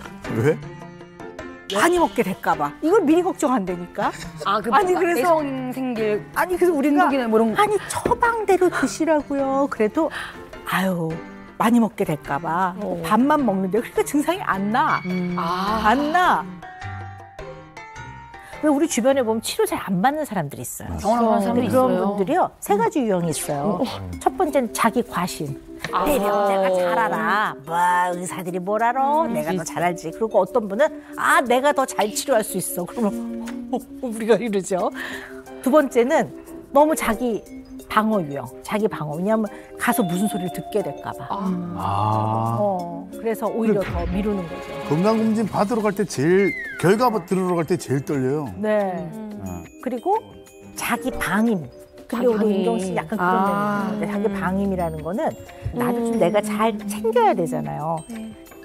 많이 먹게 될까봐. 이걸 미리 걱정한다니까. 아니 그래서 내성 생길. 그래서 우리가 뭐 이런 아니 처방대로 드시라고요. 그래도 아유. 많이 먹게 될까봐 밥만 먹는데 그러니까 증상이 안 나. 안 나. 왜 우리 주변에 보면 치료 잘 안 받는 사람들이 있어요. 경험한 사람들이 있어요. 그런 분들이요. 3가지 유형이 있어요. 첫 번째는 자기 과신. 내가 잘 알아. 뭐 의사들이 뭘 알아. 내가 더 잘 알지. 그리고 어떤 분은 내가 더 잘 치료할 수 있어. 그러면 우리가 이러죠. 두 번째는 너무 자기 방어 유형, 자기 방어. 왜냐하면 가서 무슨 소리를 듣게 될까 봐. 그래서 오히려 더 미루는 거죠. 건강검진 받으러 갈 때 결과 들으러 갈 때 제일 떨려요. 네. 그리고 자기 방임. 근데 우리 은경 씨 약간 그런 면이 있는데 자기 방임이라는 거는 나를 좀 내가 잘 챙겨야 되잖아요.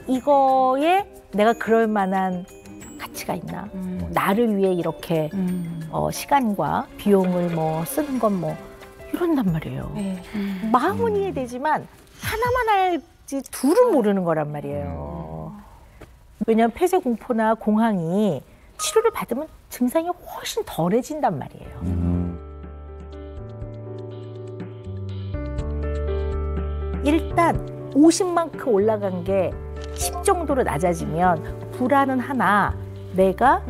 이거에 내가 그럴 만한 가치가 있나? 나를 위해 이렇게 시간과 비용을 뭐 쓰는 건 뭐 이런단 말이에요. 마음은 이해되지만 하나만 알지 둘은 모르는 거란 말이에요. 왜냐하면 폐쇄 공포나 공황이 치료를 받으면 증상이 훨씬 덜해진단 말이에요. 일단 50만큼 올라간 게 10 정도로 낮아지면 불안은 하나 내가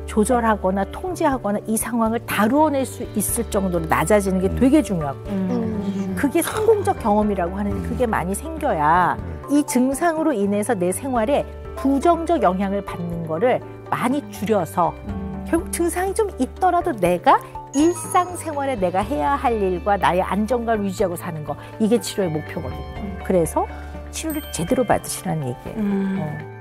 조절하거나 통제하거나 이 상황을 다루어낼 수 있을 정도로 낮아지는 게 되게 중요하고 그게 성공적 경험이라고 하는데 그게 많이 생겨야 이 증상으로 인해서 내 생활에 부정적 영향을 받는 거를 많이 줄여서 결국 증상이 좀 있더라도 내가 일상생활에 내가 해야 할 일과 나의 안정감을 유지하고 사는 거 이게 치료의 목표거든요. 그래서 치료를 제대로 받으시라는 얘기예요.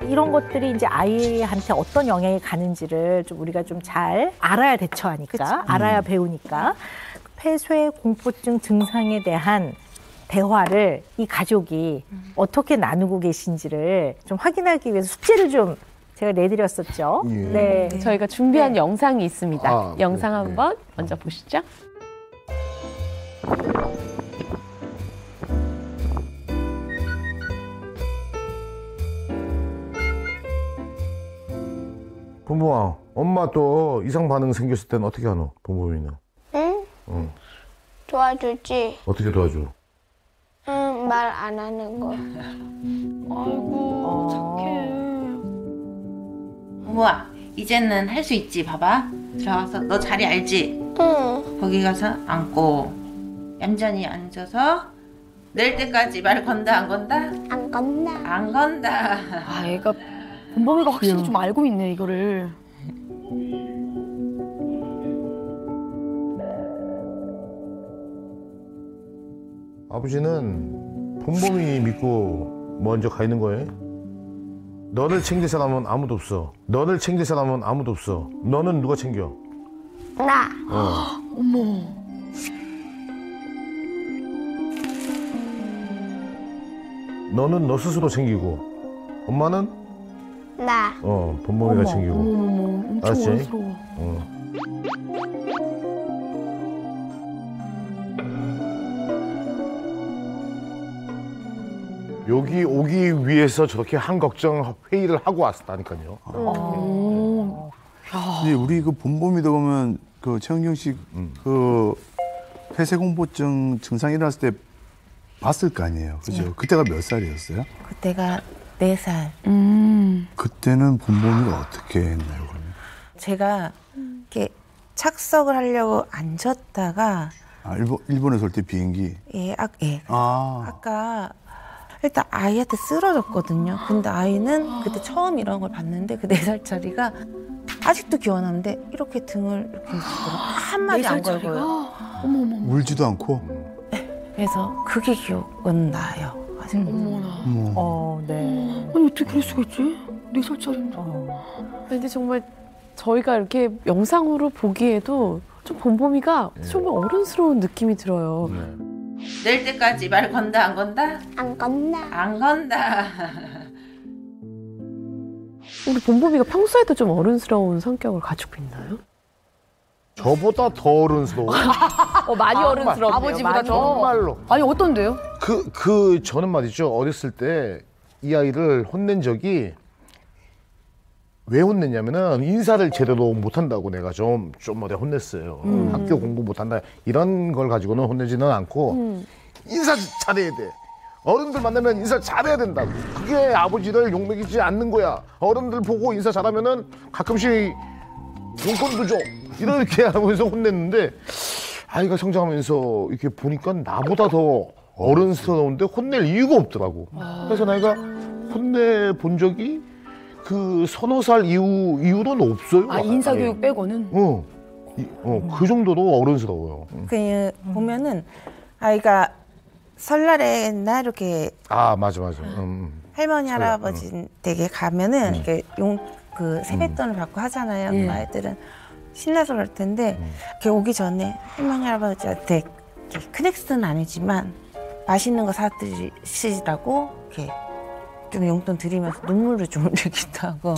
이런 것들이 이제 아이한테 어떤 영향이 가는지를 좀 우리가 좀 잘 알아야 대처하니까, 알아야 배우니까 폐쇄 공포증 증상에 대한 대화를 이 가족이 어떻게 나누고 계신지를 좀 확인하기 위해서 숙제를 좀 제가 내드렸었죠. 예. 네. 저희가 준비한 영상이 있습니다. 아, 영상 네, 한번 먼저 보시죠. 본범아, 엄마 또 이상 반응 생겼을 때는 어떻게 하노? 본범이는? 응? 응. 도와주지. 어떻게 도와줘? 응, 말 안 하는 거. 아이고 착해. 어머아, 이제는 할 수 있지. 봐봐. 들어가서 너 자리 알지? 응. 거기 가서 앉고 얌전히 앉아서 낼 때까지 말 건다 안 건다? 안 건다. 안 건다. 아 애가 본범이가 확실히 좀 알고 있네 이거를. 아버지는 본범이 믿고 먼저 가 있는 거예요. 너를 챙길 사람은 아무도 없어. 너를 챙길 사람은 아무도 없어. 너는 누가 챙겨? 나. 어머. 너는 너 스스로 챙기고 엄마는 나. 본범이가 챙기고. 어머 엄청 알았지? 어른스러워. 여기 오기 위해서 저렇게 한걱정 회의를 하고 왔다니까요. 근데 우리 그 본범이도 보면 그 최은경 씨 그 폐쇄공포증 증상 일어났을 때 봤을 거 아니에요. 그죠? 네. 그때가 몇 살이었어요? 그때가 4살. 그때는 본범이가 어떻게 했나요, 그러면? 제가 이렇게 착석을 하려고 앉았다가 아, 일본에서 올 때 비행기. 예. 아. 아까 일단 아이한테 쓰러졌거든요. 근데 아이는 그때 처음 이런 걸 봤는데 그 4살짜리가 아직도 기억나는데 이렇게 등을 이렇게 한마디 안 걸고요. 어머머. 울지도 않고. 그래서 그게 기억은 나요. 아직. 어머나. 네. 아니 어떻게 그럴 수가 있지? 4살짜리인데. 근데 정말 저희가 이렇게 영상으로 보기에도 좀 본범이가 정말 어른스러운 느낌이 들어요. 낼 때까지 말 건다 안 건다? 안 건다. 안 건다. 우리 본범이가 평소에도 좀 어른스러운 성격을 가지고 있나요? 저보다 더 어른스러워. 많이 어른스럽네요. 아버지보다 더. 정말로. 아니 어떤데요? 저는 말이죠. 어렸을 때 이 아이를 혼낸 적이 왜 혼냈냐면은 인사를 제대로 못한다고 내가 좀 어디 혼냈어요. 학교 공부 못한다 이런 걸 가지고는 혼내지는 않고 인사 잘해야 돼. 어른들 만나면 인사 잘해야 된다고. 그게 아버지를 욕먹이지 않는 거야. 어른들 보고 인사 잘하면은 가끔씩 용돈도 줘. 이렇게 하면서 혼냈는데 아이가 성장하면서 이렇게 보니까 나보다 더 어른스러운데 혼낼 이유가 없더라고. 그래서 내가 혼내본 적이 그 서너 살 이후로는 없어요. 아 인사교육 빼고는? 그 정도로 어른스러워요. 그 보면은 아이가 설날에 옛날 이렇게 아 맞아. 할머니 할아버지 댁에 가면은 이렇게 그 세뱃돈을 받고 하잖아요. 그 아이들은 신나서 그럴 텐데 이렇게 오기 전에 할머니 할아버지한테 이렇게 큰 액수는 아니지만 맛있는 거 사드시라고 이렇게 좀 용돈 드리면서 눈물을 좀 흘리기도 하고.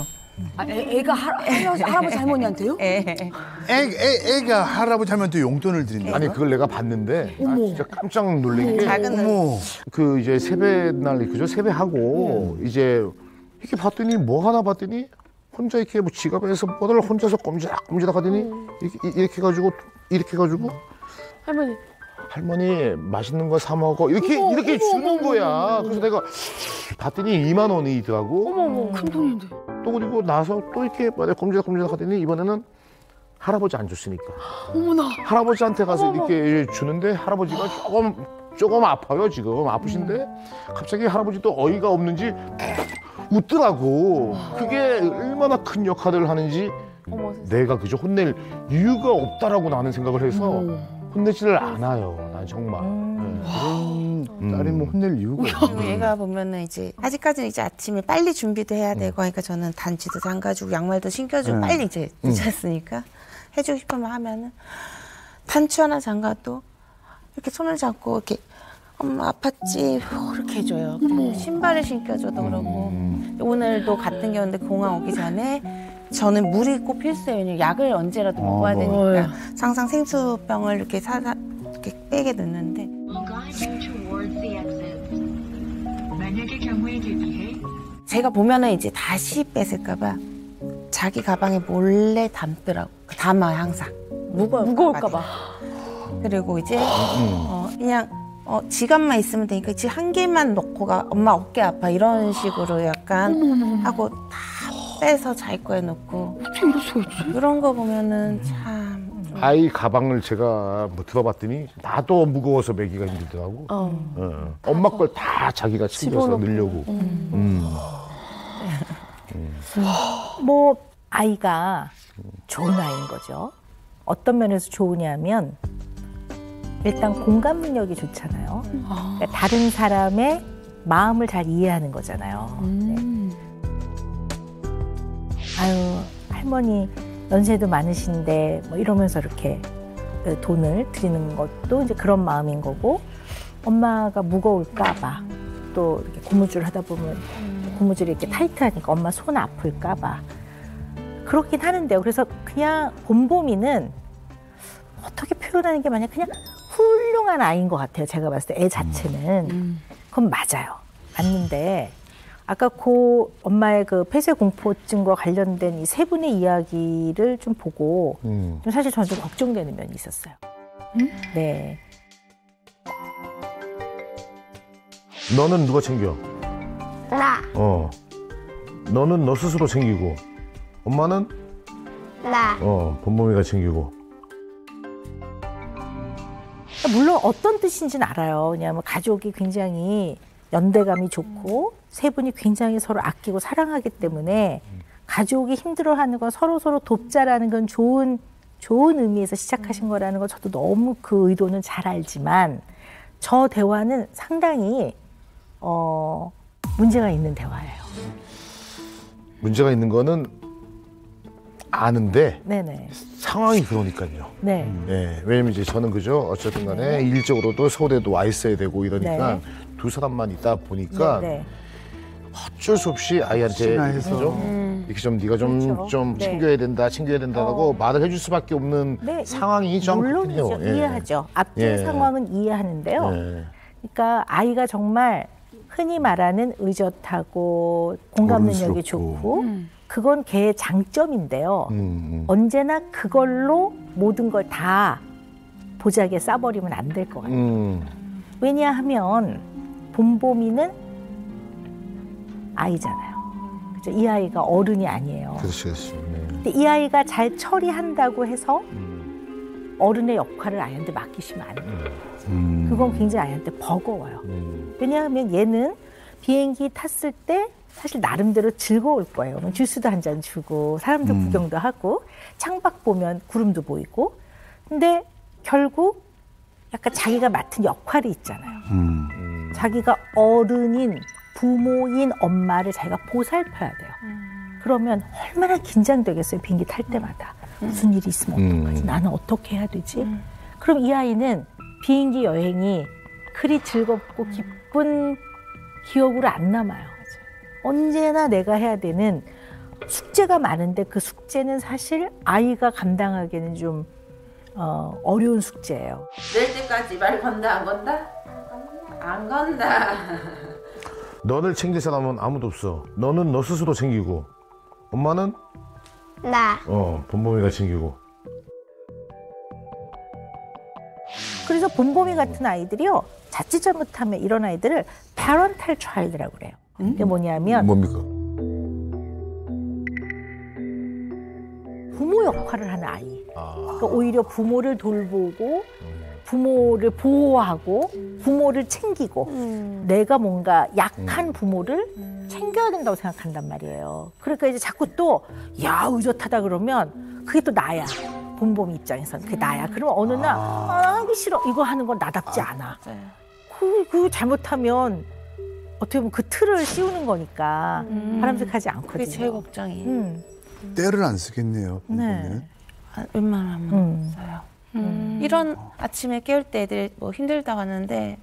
아, 애가 할아버지 할머니한테요? 애가 할아버지 할머니한테 용돈을 드린다. 아니 그걸 내가 봤는데 진짜 깜짝 놀란 게 작은 그 이제 세배날 그죠 세배하고 이제 이렇게 봤더니 뭐 하나 봤더니 혼자 이렇게 뭐 지갑에서 뭐를 혼자서 꼼지락 하더니 이렇게 해가지고 할머니 맛있는 거 사 먹어 이렇게 주는 거야. 그래서 내가 봤더니 2만 원이더라고. 어머 큰 돈인데. 또 그리고 나서 또 이렇게 꼼지락 하더니 이번에는 할아버지 안 줬으니까. 어머나. 할아버지한테 가서 이렇게 주는데 할아버지가 조금 아파요 지금 아프신데 갑자기 할아버지도 어이가 없는지 웃더라고. 그게 얼마나 큰 역할을 하는지 내가 그저 혼낼 이유가 없다라고 나는 생각을 해서 혼내지를 않아요. 난 정말. 딸이 뭐 혼낼 이유가 없네. 얘가 보면은 이제 아직까지는 이제 아침에 빨리 준비도 해야 되고 하니까 저는 단지도 담가주고 양말도 신겨주고 빨리 이제 늦었으니까 해주고 싶으면 하면은 단추 하나 잠가도 이렇게 손을 잡고 이렇게 엄마 아팠지 이렇게 해줘요. 그리고 신발을 신겨줘도 그러고 오늘도 같은 경우인데 공항 오기 전에 저는 물이 꼭 필수예요. 왜냐면 약을 언제라도 먹어야 되니까 항상 생수병을 이렇게 사다 이렇게 백에 넣는데 만약의 경우에 대비해 제가 보면은 이제 다시 뺏을까봐 자기 가방에 몰래 담더라고. 담아요 항상. 무거울까봐. 그리고 이제 그냥 지갑만 있으면 되니까 지갑 한 개만 넣고 가. 엄마 어깨 아파 이런 식으로 약간 하고 다 빼서 자기 거에 넣고. 어떻게 이럴 수가 있지? 그런 거 보면은 참. 아이 가방을 제가 뭐 들어봤더니 나도 무거워서 매기가 힘들더라고. 엄마 걸 다 자기가 챙겨서 넣으려고. 뭐 아이가 좋은 아이인 거죠. 어떤 면에서 좋으냐면 일단 공감 능력이 좋잖아요. 그러니까 다른 사람의 마음을 잘 이해하는 거잖아요. 네. 아유 할머니 연세도 많으신데 뭐 이러면서 이렇게 돈을 드리는 것도 이제 그런 마음인 거고, 엄마가 무거울까 봐 또 이렇게 고무줄 하다 보면 고무줄이 이렇게 타이트하니까 엄마 손 아플까 봐 그렇긴 하는데요. 그래서 그냥 봄봄이는 어떻게 표현하는 게 마냥 그냥 훌륭한 아이인 것 같아요. 제가 봤을 때 애 자체는. 그건 맞아요. 맞는데 아까 그 엄마의 그 폐쇄공포증과 관련된 이 세 분의 이야기를 좀 보고 좀 사실 저는 좀 걱정되는 면이 있었어요. 네. 너는 누가 챙겨? 나. 너는 너 스스로 챙기고, 엄마는 나. 봄봄이가 챙기고. 물론 어떤 뜻인지는 알아요. 왜냐하면 가족이 굉장히 연대감이 좋고 세 분이 굉장히 서로 아끼고 사랑하기 때문에 가족이 힘들어하는 건 서로 돕자라는 건 좋은 의미에서 시작하신 거라는 걸 저도 너무 그 의도는 잘 알지만 저 대화는 상당히 문제가 있는 대화예요. 문제가 있는 거는 아는데 네네. 상황이 그러니까요. 네. 네. 왜냐면 이제 저는 그죠. 어쨌든 간에 일적으로도 서울에도 와 있어야 되고 이러니까 네. 두 사람만 있다 보니까 네. 어쩔 수 없이 아이한테 이렇게 좀 네가 그렇죠. 좀 네. 챙겨야 된다라고 말을 해줄 수밖에 없는 네. 상황이 좀 물론이죠. 그렇군요. 예. 이해하죠. 앞뒤 예. 상황은 이해하는데요. 예. 그러니까 아이가 정말 흔히 말하는 의젓하고 공감 능력이 어른스럽고. 좋고 그건 걔의 장점인데요. 언제나 그걸로 모든 걸 다 보자기에 싸버리면 안 될 것 같아요. 왜냐하면 봄봄이는 아이잖아요. 그죠? 이 아이가 어른이 아니에요. 그렇죠. 네. 근데 이 아이가 잘 처리한다고 해서 어른의 역할을 아이한테 맡기시면 안 돼요. 그건 굉장히 아이한테 버거워요. 왜냐하면 얘는 비행기 탔을 때 사실 나름대로 즐거울 거예요. 주스도 한 잔 주고 사람들 구경도 하고 창밖 보면 구름도 보이고. 근데 결국 약간 자기가 맡은 역할이 있잖아요. 자기가 어른인 부모인 엄마를 자기가 보살펴야 돼요. 그러면 얼마나 긴장되겠어요. 비행기 탈 때마다. 무슨 일이 있으면 어떡하지? 나는 어떻게 해야 되지? 그럼 이 아이는 비행기 여행이 그리 즐겁고 기쁜 기억으로 안 남아요. 언제나 내가 해야 되는 숙제가 많은데 그 숙제는 사실 아이가 감당하기에는 좀 어려운 숙제예요. 낼 때까지 말 건다 안 건다? 안 건다. 너를 챙길 사람은 아무도 없어. 너는 너 스스로 챙기고, 엄마는 나. 봄봄이가 챙기고. 그래서 봄봄이 같은 아이들이요, 자칫 잘못하면 이런 아이들을 parental child라고 그래요. 그게 뭐냐면 뭡니까? 부모 역할을 하는 아이. 그러니까 오히려 부모를 돌보고 부모를 보호하고 부모를 챙기고 내가 뭔가 약한 부모를 챙겨야 된다고 생각한단 말이에요. 그러니까 이제 자꾸 또 야 의젓하다 그러면 그게 또 나야. 봄봄이 입장에서는 그게 나야. 그러면 어느 날 하기 싫어. 이거 하는 건 나답지 않아. 그 잘못하면 어떻게 보면 그 틀을 씌우는 거니까 바람직하지 않거든요. 그게 제일 걱정이에요. 때를 안 쓰겠네요. 네. 웬만하면 써요. 이런 아침에 깨울 때 애들 뭐 힘들다고 하는데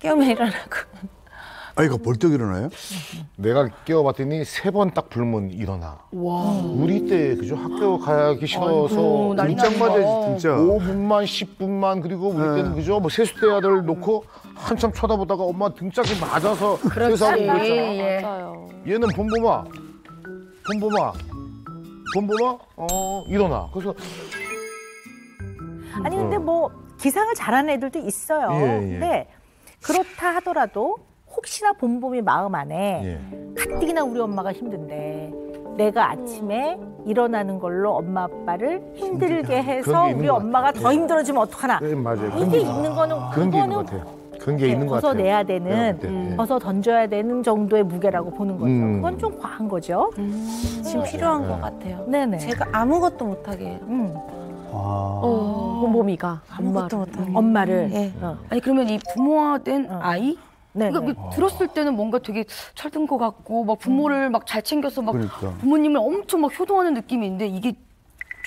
깨우면 일어나고. 아이가 벌떡 일어나요? 내가 깨워봤더니 3번 딱 불면 일어나. 와. 우리 때 그죠? 학교 가기 싫어서 아이고, 난리 진짜 났네. 맞아요, 진짜. 5분만 10분만 그리고 우리 때는 그죠? 뭐 세수대 아들 놓고 한참 쳐다보다가 엄마 등짝에 맞아서 세수하고 그랬잖아. 예. 맞아요. 얘는 본보마 일어나. 그래서 아니 근데 뭐 기상을 잘하는 애들도 있어요. 예. 근데 그렇다 하더라도 혹시나 봄봄이 마음 안에 가뜩이나 우리 엄마가 힘든데 내가 아침에 일어나는 걸로 엄마 아빠를 힘들게 해서 그런 게 있는 우리 것 엄마가 같아요. 더 힘들어지면 어떡하나. 네, 맞아요. 이게 있는 거는 그런 게 있는 그거는 것 같아요. 그런 게 있는 것 같아요. 벗어내야 되는, 네. 벗어 던져야 되는 정도의 무게라고 보는 거죠. 그건 좀 과한 거죠. 지금 필요한 것 같아요. 네네. 제가 아무것도 못하게 해요. 봄봄이가 아무것도 못하게. 엄마를. 예. 아니 그러면 이 부모화된 아이? 네. 그러니까 들었을 때는 뭔가 되게 철든 것 같고 막 부모를 막 잘 챙겨서 막 그러니까. 부모님을 엄청 막 효도하는 느낌인데 이게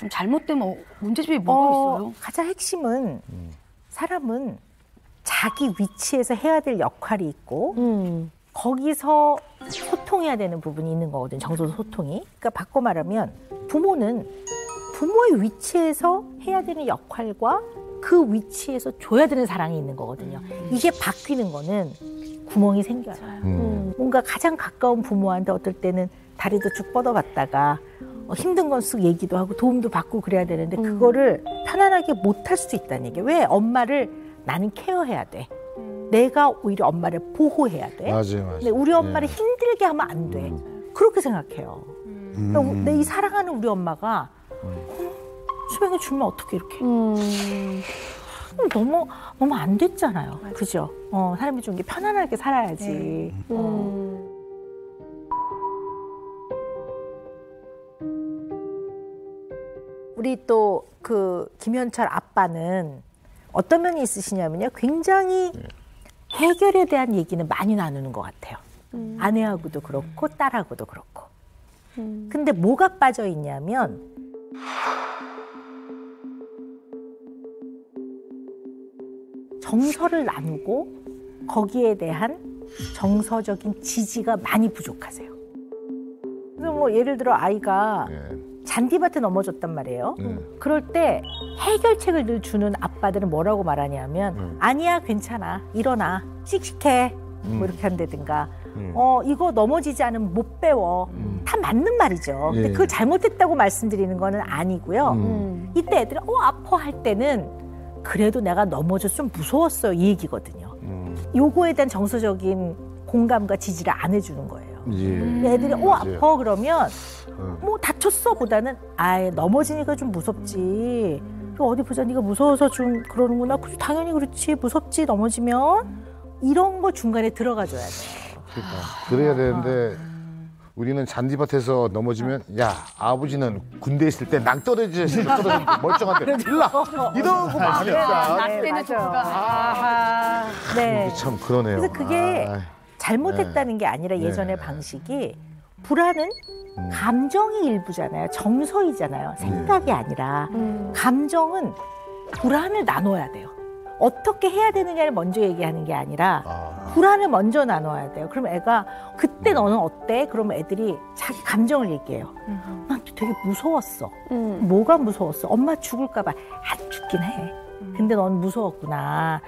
좀 잘못되면 문제점이 뭐가 있어요? 가장 핵심은 사람은 자기 위치에서 해야 될 역할이 있고 거기서 소통해야 되는 부분이 있는 거거든요. 정서 소통이. 그러니까 바꿔 말하면 부모는 부모의 위치에서 해야 되는 역할과 그 위치에서 줘야 되는 사랑이 있는 거거든요. 이게 바뀌는 거는 구멍이 생겨요. 뭔가 가장 가까운 부모한테 어떨 때는 다리도 쭉 뻗어봤다가 힘든 건 쓱 얘기도 하고 도움도 받고 그래야 되는데 그거를 편안하게 못할 수도 있다는 얘기예요. 왜 엄마를 나는 케어해야 돼. 내가 오히려 엄마를 보호해야 돼. 맞아요. 근데 우리 엄마를 힘들게 하면 안 돼. 그렇게 생각해요. 그러니까 내 이 사랑하는 우리 엄마가 수명을 주면 어떻게 이렇게 너무 안 됐잖아요. 그죠? 사람이 좀 편안하게 살아야지. 우리 또 그 김현철 아빠는 어떤 면이 있으시냐면요. 굉장히 해결에 대한 얘기는 많이 나누는 것 같아요. 아내하고도 그렇고 딸하고도 그렇고. 근데 뭐가 빠져 있냐면 정서를 나누고 거기에 대한 정서적인 지지가 많이 부족하세요. 그래서 뭐 예를 들어 아이가 잔디밭에 넘어졌단 말이에요. 그럴 때 해결책을 늘 주는 아빠들은 뭐라고 말하냐면 아니야 괜찮아 일어나 씩씩해 뭐 이렇게 한다든가 이거 넘어지지 않으면 못 배워 다 맞는 말이죠. 근데 그걸 잘못했다고 말씀드리는 거는 아니고요. 이때 애들이 아파 할 때는 그래도 내가 넘어져서 좀 무서웠어요 이 얘기거든요. 요거에 대한 정서적인 공감과 지지를 안 해주는 거예요. 애들이 아파 그러면 뭐 다쳤어 보다는 아예 넘어지니까 좀 무섭지. 어디 보자 네가 무서워서 좀 그러는구나. 당연히 그렇지 무섭지 넘어지면 이런 거 중간에 들어가줘야 돼요. 그러니까 그래야 되는데 우리는 잔디밭에서 넘어지면 야 아버지는 군대 있을 때 낭떠러지에서 떨어진 멀쩡한데 일라 이런 거 많으니까. 낙태는 조가 네. 참 그러네요. 그래서 그게 잘못했다는 게 아니라 예전의 방식이 불안은 감정이 일부잖아요. 정서이잖아요. 생각이 아니라 감정은 불안을 나눠야 돼요. 어떻게 해야 되느냐를 먼저 얘기하는 게 아니라 불안을 먼저 나눠야 돼요. 그럼 애가 그때 너는 어때? 그러면 애들이 자기 감정을 얘기해요. 난 되게 무서웠어. 뭐가 무서웠어? 엄마 죽을까 봐. 안 죽긴 해. 근데 넌 무서웠구나.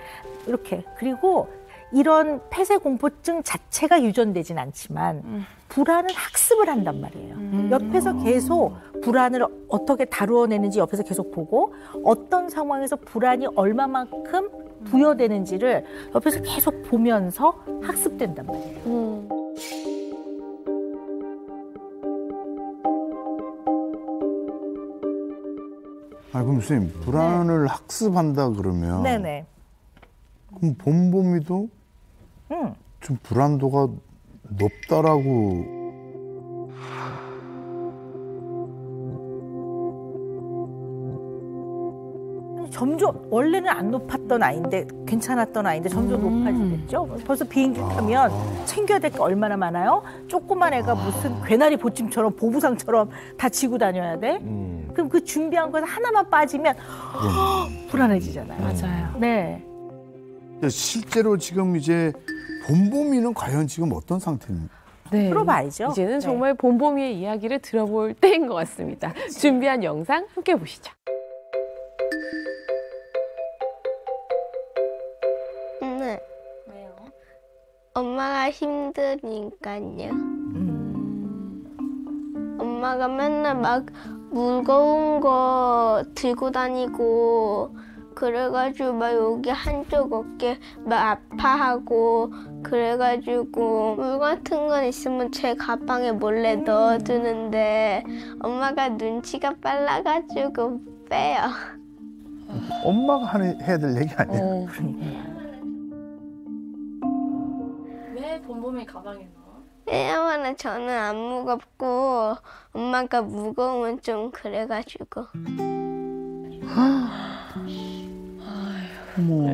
이렇게. 그리고 이런 폐쇄공포증 자체가 유전되진 않지만 불안은 학습을 한단 말이에요. 옆에서 계속 불안을 어떻게 다루어내는지 옆에서 계속 보고 어떤 상황에서 불안이 얼마만큼 부여되는지를 옆에서 계속 보면서 학습된단 말이에요. 그럼 선생님 불안을 학습한다 그러면 네네. 그럼 봄봄이도 좀 불안도가 높다라고. 점점 원래는 안 높았던 아이인데 괜찮았던 아이인데 점점 높아지겠죠. 벌써 비행기 타면 챙겨야 될 게 얼마나 많아요. 조그만 애가 무슨 괴나리 보찜처럼 보부상처럼 다 지고 다녀야 돼. 그럼 그 준비한 거 하나만 빠지면 불안해지잖아요. 맞아요. 네. 실제로 지금 이제 봄봄이는 과연 지금 어떤 상태입니까? 네. 풀어봐야죠. 이제는 네. 정말 봄봄이의 이야기를 들어볼 때인 것 같습니다. 준비한 영상 함께 보시죠. 네. 왜요? 엄마가 힘드니까요. 엄마가 맨날 막 무거운 거 들고 다니고 그래가지고 막 여기 한쪽 어깨 막 아파하고 그래가지고 물 같은 건 있으면 제 가방에 몰래 넣어두는데 엄마가 눈치가 빨라가지고 빼요. 엄마가 해야 될 얘기 아니에요? 왜 봄봄이 가방에 넣어? 왜냐면 저는 안 무겁고 엄마가 무거우면 좀 그래가지고. 어머.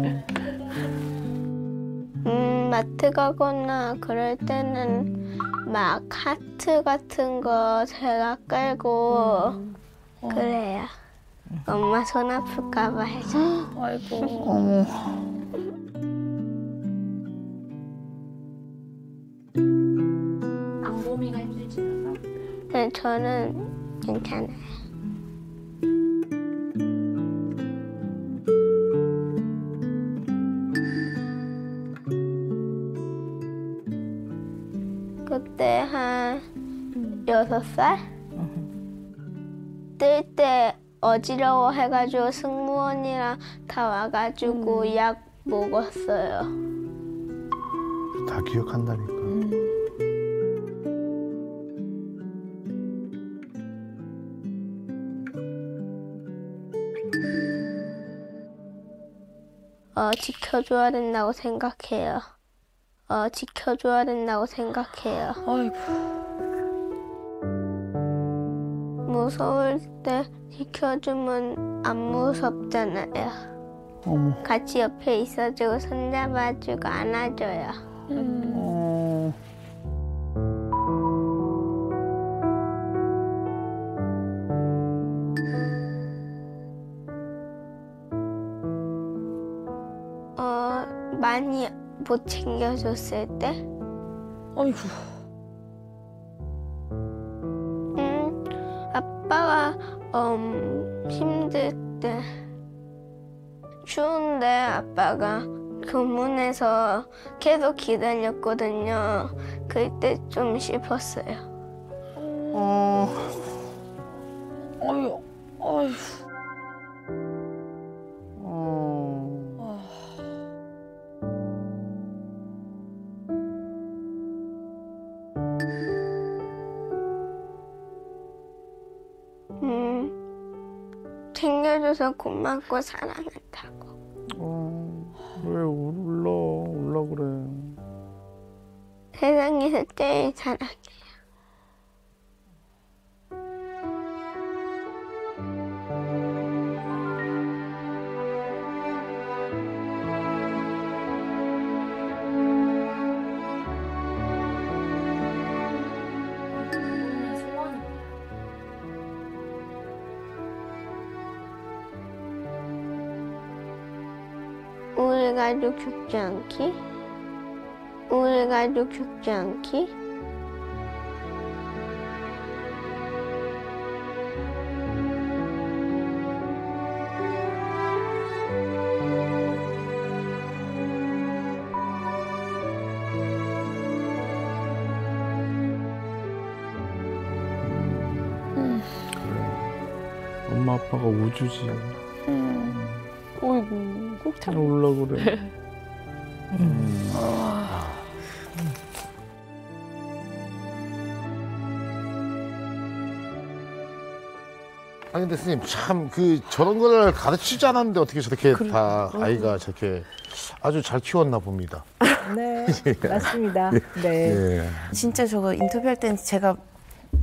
마트 가거나 그럴 때는 막 하트 같은 거 제가 깔고 그래요. 엄마 손 아플까 봐 해서. 아이고. 어머. 봄봄이가 힘들지 않아? 네, 저는 괜찮아요. 그때 한 6살? 뜰 때 어지러워 해가지고 승무원이랑 다 와가지고 약 먹었어요. 다 기억한다니까. 지켜줘야 된다고 생각해요. 지켜줘야 된다고 생각해요. 아이고. 무서울 때 지켜주면 안 무섭잖아요. 어머. 같이 옆에 있어주고 손잡아주고 안아줘요. 많이 못 챙겨줬을 때? 아이고. 아빠가 힘들 때 추운데 아빠가 교문에서 계속 기다렸거든요. 그때 좀 싶었어요. 아유, 아유. 챙겨줘서 고맙고 사랑한다고. 왜 울러 그래. 세상에서 제일 사랑해요. 우리 가족 죽지 않기? 우리 가족 죽지 않기? 엄마 아빠가 우주지. 어이구, 꼭 참. 울러 그래. 아니 근데 선생님 참 저런 걸 가르치지 않았는데 어떻게 저렇게 다 아이가 저렇게 아주 잘 키웠나 봅니다. 네, 맞습니다. 네. 예. 진짜 저거 인터뷰할 때는 제가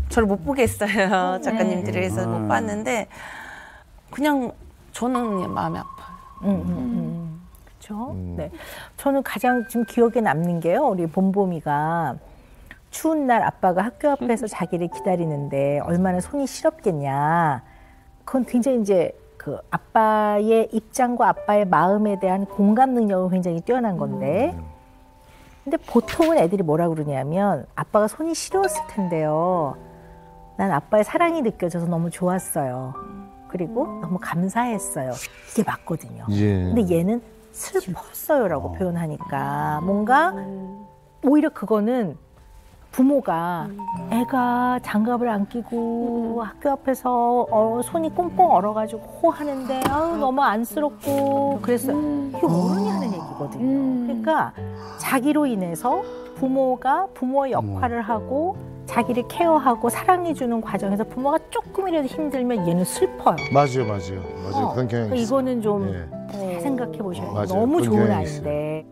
저를 못 보겠어요. 작가님들이 해서 못 봤는데 그냥 저는 그냥 마음이 아파요. 그렇죠. 네. 저는 가장 지금 기억에 남는 게요. 우리 봄봄이가 추운 날 아빠가 학교 앞에서 자기를 기다리는데 얼마나 손이 시렵겠냐. 그건 굉장히 이제 그 아빠의 입장과 아빠의 마음에 대한 공감 능력은 굉장히 뛰어난 건데 근데 보통은 애들이 뭐라 그러냐면 아빠가 손이 시려웠을 텐데요. 난 아빠의 사랑이 느껴져서 너무 좋았어요. 그리고 너무 감사했어요. 이게 맞거든요. 근데 얘는 슬펐어요라고 표현하니까 뭔가 오히려 그거는 부모가 애가 장갑을 안 끼고 학교 앞에서 손이 꽁꽁 얼어가지고 호하는데 아유 너무 안쓰럽고 그래서 이게 어른이 하는 얘기거든요. 그러니까 자기로 인해서 부모가 부모의 역할을 하고 자기를 케어하고 사랑해주는 과정에서 부모가 조금이라도 힘들면 얘는 슬퍼요. 맞아요. 그런 경향이 있어요. 이거는 좀 생각해 보셔야 돼요. 너무 좋은 아이인데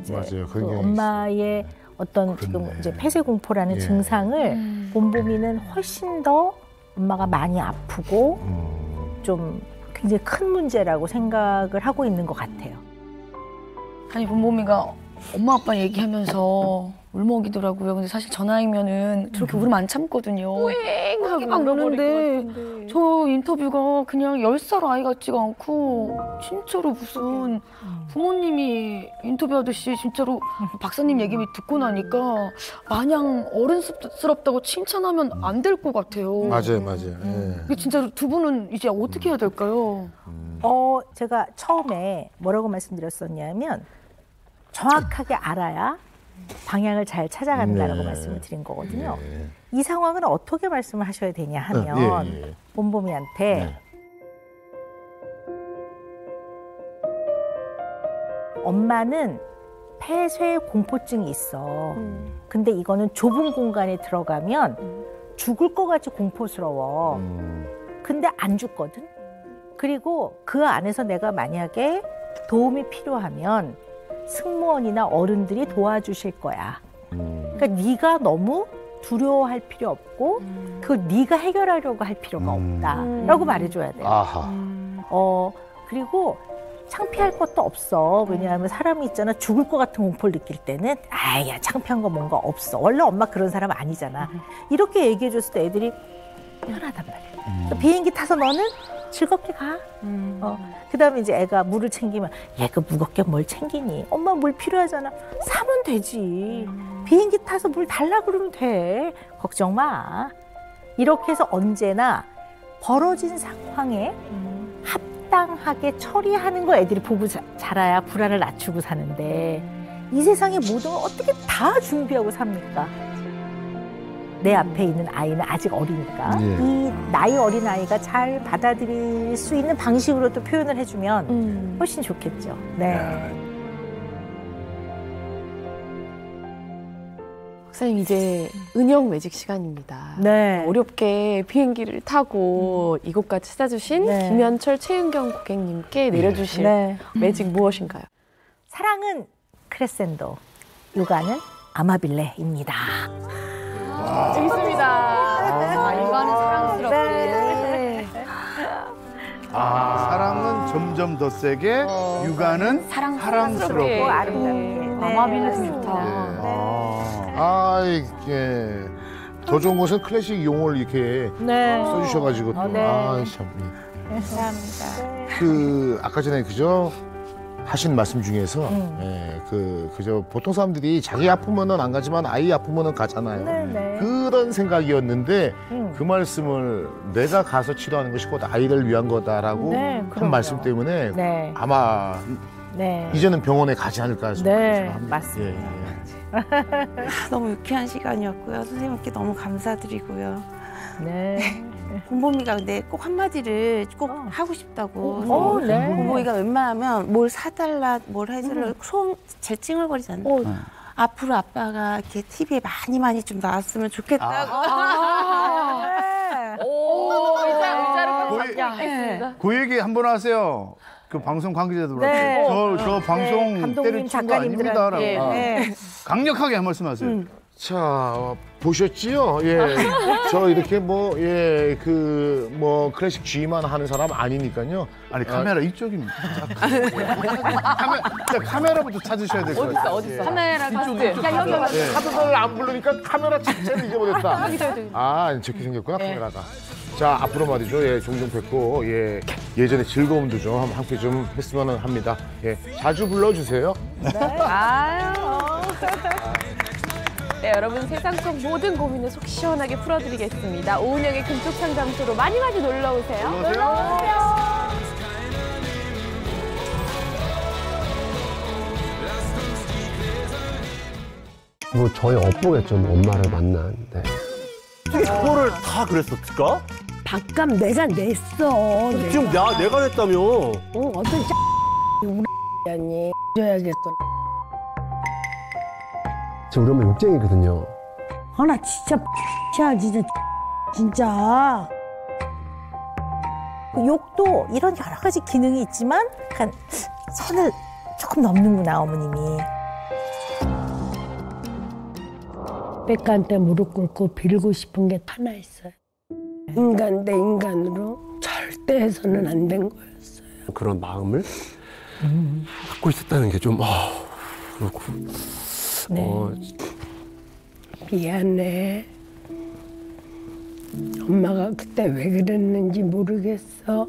이제 맞아요. 그 엄마의 어떤 지금 이제 폐쇄 공포라는 증상을 봄봄이는 훨씬 더 엄마가 많이 아프고 좀 굉장히 큰 문제라고 생각을 하고 있는 것 같아요. 아니 봄봄이가 엄마 아빠 얘기하면서 울먹이더라고요. 근데 사실 저 나이면은 저렇게 울으면 안 참거든요. 하고 막 우는데 저 인터뷰가 그냥 10살 아이 같지가 않고 진짜로 무슨 부모님이 인터뷰하듯이 진짜로 박사님 얘기 듣고 나니까 마냥 어른스럽다고 칭찬하면 안 될 것 같아요. 맞아요. 이게 진짜로 두 분은 이제 어떻게 해야 될까요? 제가 처음에 뭐라고 말씀드렸었냐면 정확하게 알아야 방향을 잘 찾아간다라고 말씀을 드린 거거든요. 이 상황은 어떻게 말씀을 하셔야 되냐 하면 봄봄이한테 엄마는 폐쇄 공포증이 있어. 근데 이거는 좁은 공간에 들어가면 죽을 것 같이 공포스러워. 근데 안 죽거든. 그리고 그 안에서 내가 만약에 도움이 필요하면 승무원이나 어른들이 도와주실 거야. 그러니까 네가 너무 두려워할 필요 없고 그 네가 해결하려고 할 필요가 없다라고 말해줘야 돼요. 그리고 창피할 것도 없어. 왜냐하면 사람이 있잖아 죽을 것 같은 공포를 느낄 때는 아야 창피한 거 뭔가 없어. 원래 엄마 그런 사람 아니잖아. 이렇게 얘기해줬을 때 애들이 편하단 말이야. 비행기 타서 너는 즐겁게 가. 그다음에 이제 애가 물을 챙기면 얘 그 무겁게 뭘 챙기니? 엄마 물 필요하잖아. 사면 되지. 비행기 타서 물 달라 그러면 돼. 걱정 마. 이렇게 해서 언제나 벌어진 상황에 합당하게 처리하는 거 애들이 보고 자라야 불안을 낮추고 사는데 이 세상의 모든 걸 어떻게 다 준비하고 삽니까? 내 앞에 있는 아이는 아직 어리니까 이 나이 어린 아이가 잘 받아들일 수 있는 방식으로 또 표현을 해주면 훨씬 좋겠죠. 네. 박사님 이제 은영 매직 시간입니다. 네. 어렵게 비행기를 타고 이곳까지 찾아주신 김현철, 최윤경 고객님께 내려주실 매직 무엇인가요? 사랑은 크레센도, 육아는 아마빌레입니다. 재밌습니다. 육아는 사랑스럽게. 사랑은 점점 더 세게, 육아는 사랑스럽고 아름답게. 아마빌레 좋다. 이게 더 좋은 것은 클래식 용어를 이렇게 써주셔가지고 참. 감사합니다. 그 아까 전에 그죠? 하신 말씀 중에서 그저 보통 사람들이 자기 아프면은 안 가지만 아이 아프면은 가잖아요. 그런 생각이었는데 그 말씀을 내가 가서 치료하는 것이 곧 아이를 위한 거다라고 한 말씀 때문에 아마 이제는 병원에 가지 않을까 생각합니다. 맞습니다. 너무 유쾌한 시간이었고요. 선생님께 너무 감사드리고요. 봄봄이가 근데 꼭 한마디를 꼭 하고 싶다고. 봄봄이가 웬만하면 뭘 사달라, 뭘 해달라 손 제일 찡얼거리잖아요. 앞으로 아빠가 이렇게 TV에 많이 좀 나왔으면 좋겠다고. 의자를 그 얘기 한번 하세요. 그 방송 관계자들한테 저 방송 때려친 거 아닙니다라고 강력하게 한 말씀하세요. 자, 보셨지요? 저 이렇게 클래식 G만 하는 사람 아니니까요. 아니, 카메라 이쪽입니다. 카메라부터 찾으셔야 될 것 같아요. 어딨어? 카메라 이쪽에. 카드를 안 부르니까 카메라 자체를 잊어버렸다. 저렇게 생겼구나, 카메라가. 자, 앞으로 말이죠. 예, 종종 뵙고, 예, 예전의 즐거움도 좀 함께 좀 했으면 합니다. 예, 자주 불러주세요. 네, 여러분 세상 속 모든 고민을 속 시원하게 풀어드리겠습니다. 오은영의 금쪽 상담소로 많이 놀러 오세요. 놀러 오세요. 뭐 저희 업보겠죠. 뭐 엄마를 만난. 네. 어떻게 그거를 다 그랬었을까? 밥값 내가 냈어. 지금 내가 냈다며. 어떤 우리 아니 줘야겠구나. 저 우리 엄마 욕쟁이거든요. 나 진짜 진짜. 욕도 이런 여러 가지 기능이 있지만 약간 선을 조금 넘는구나, 어머님이. 백가한테 무릎 꿇고 빌고 싶은 게 하나 있어요. 인간 대 인간으로 절대 해서는 안 된 거였어요. 그런 마음을 갖고 있었다는 게 좀 그렇고. 네. 미안해. 엄마가 그때 왜 그랬는지 모르겠어.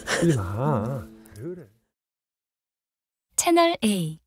하지 마. 왜 그래? 채널 A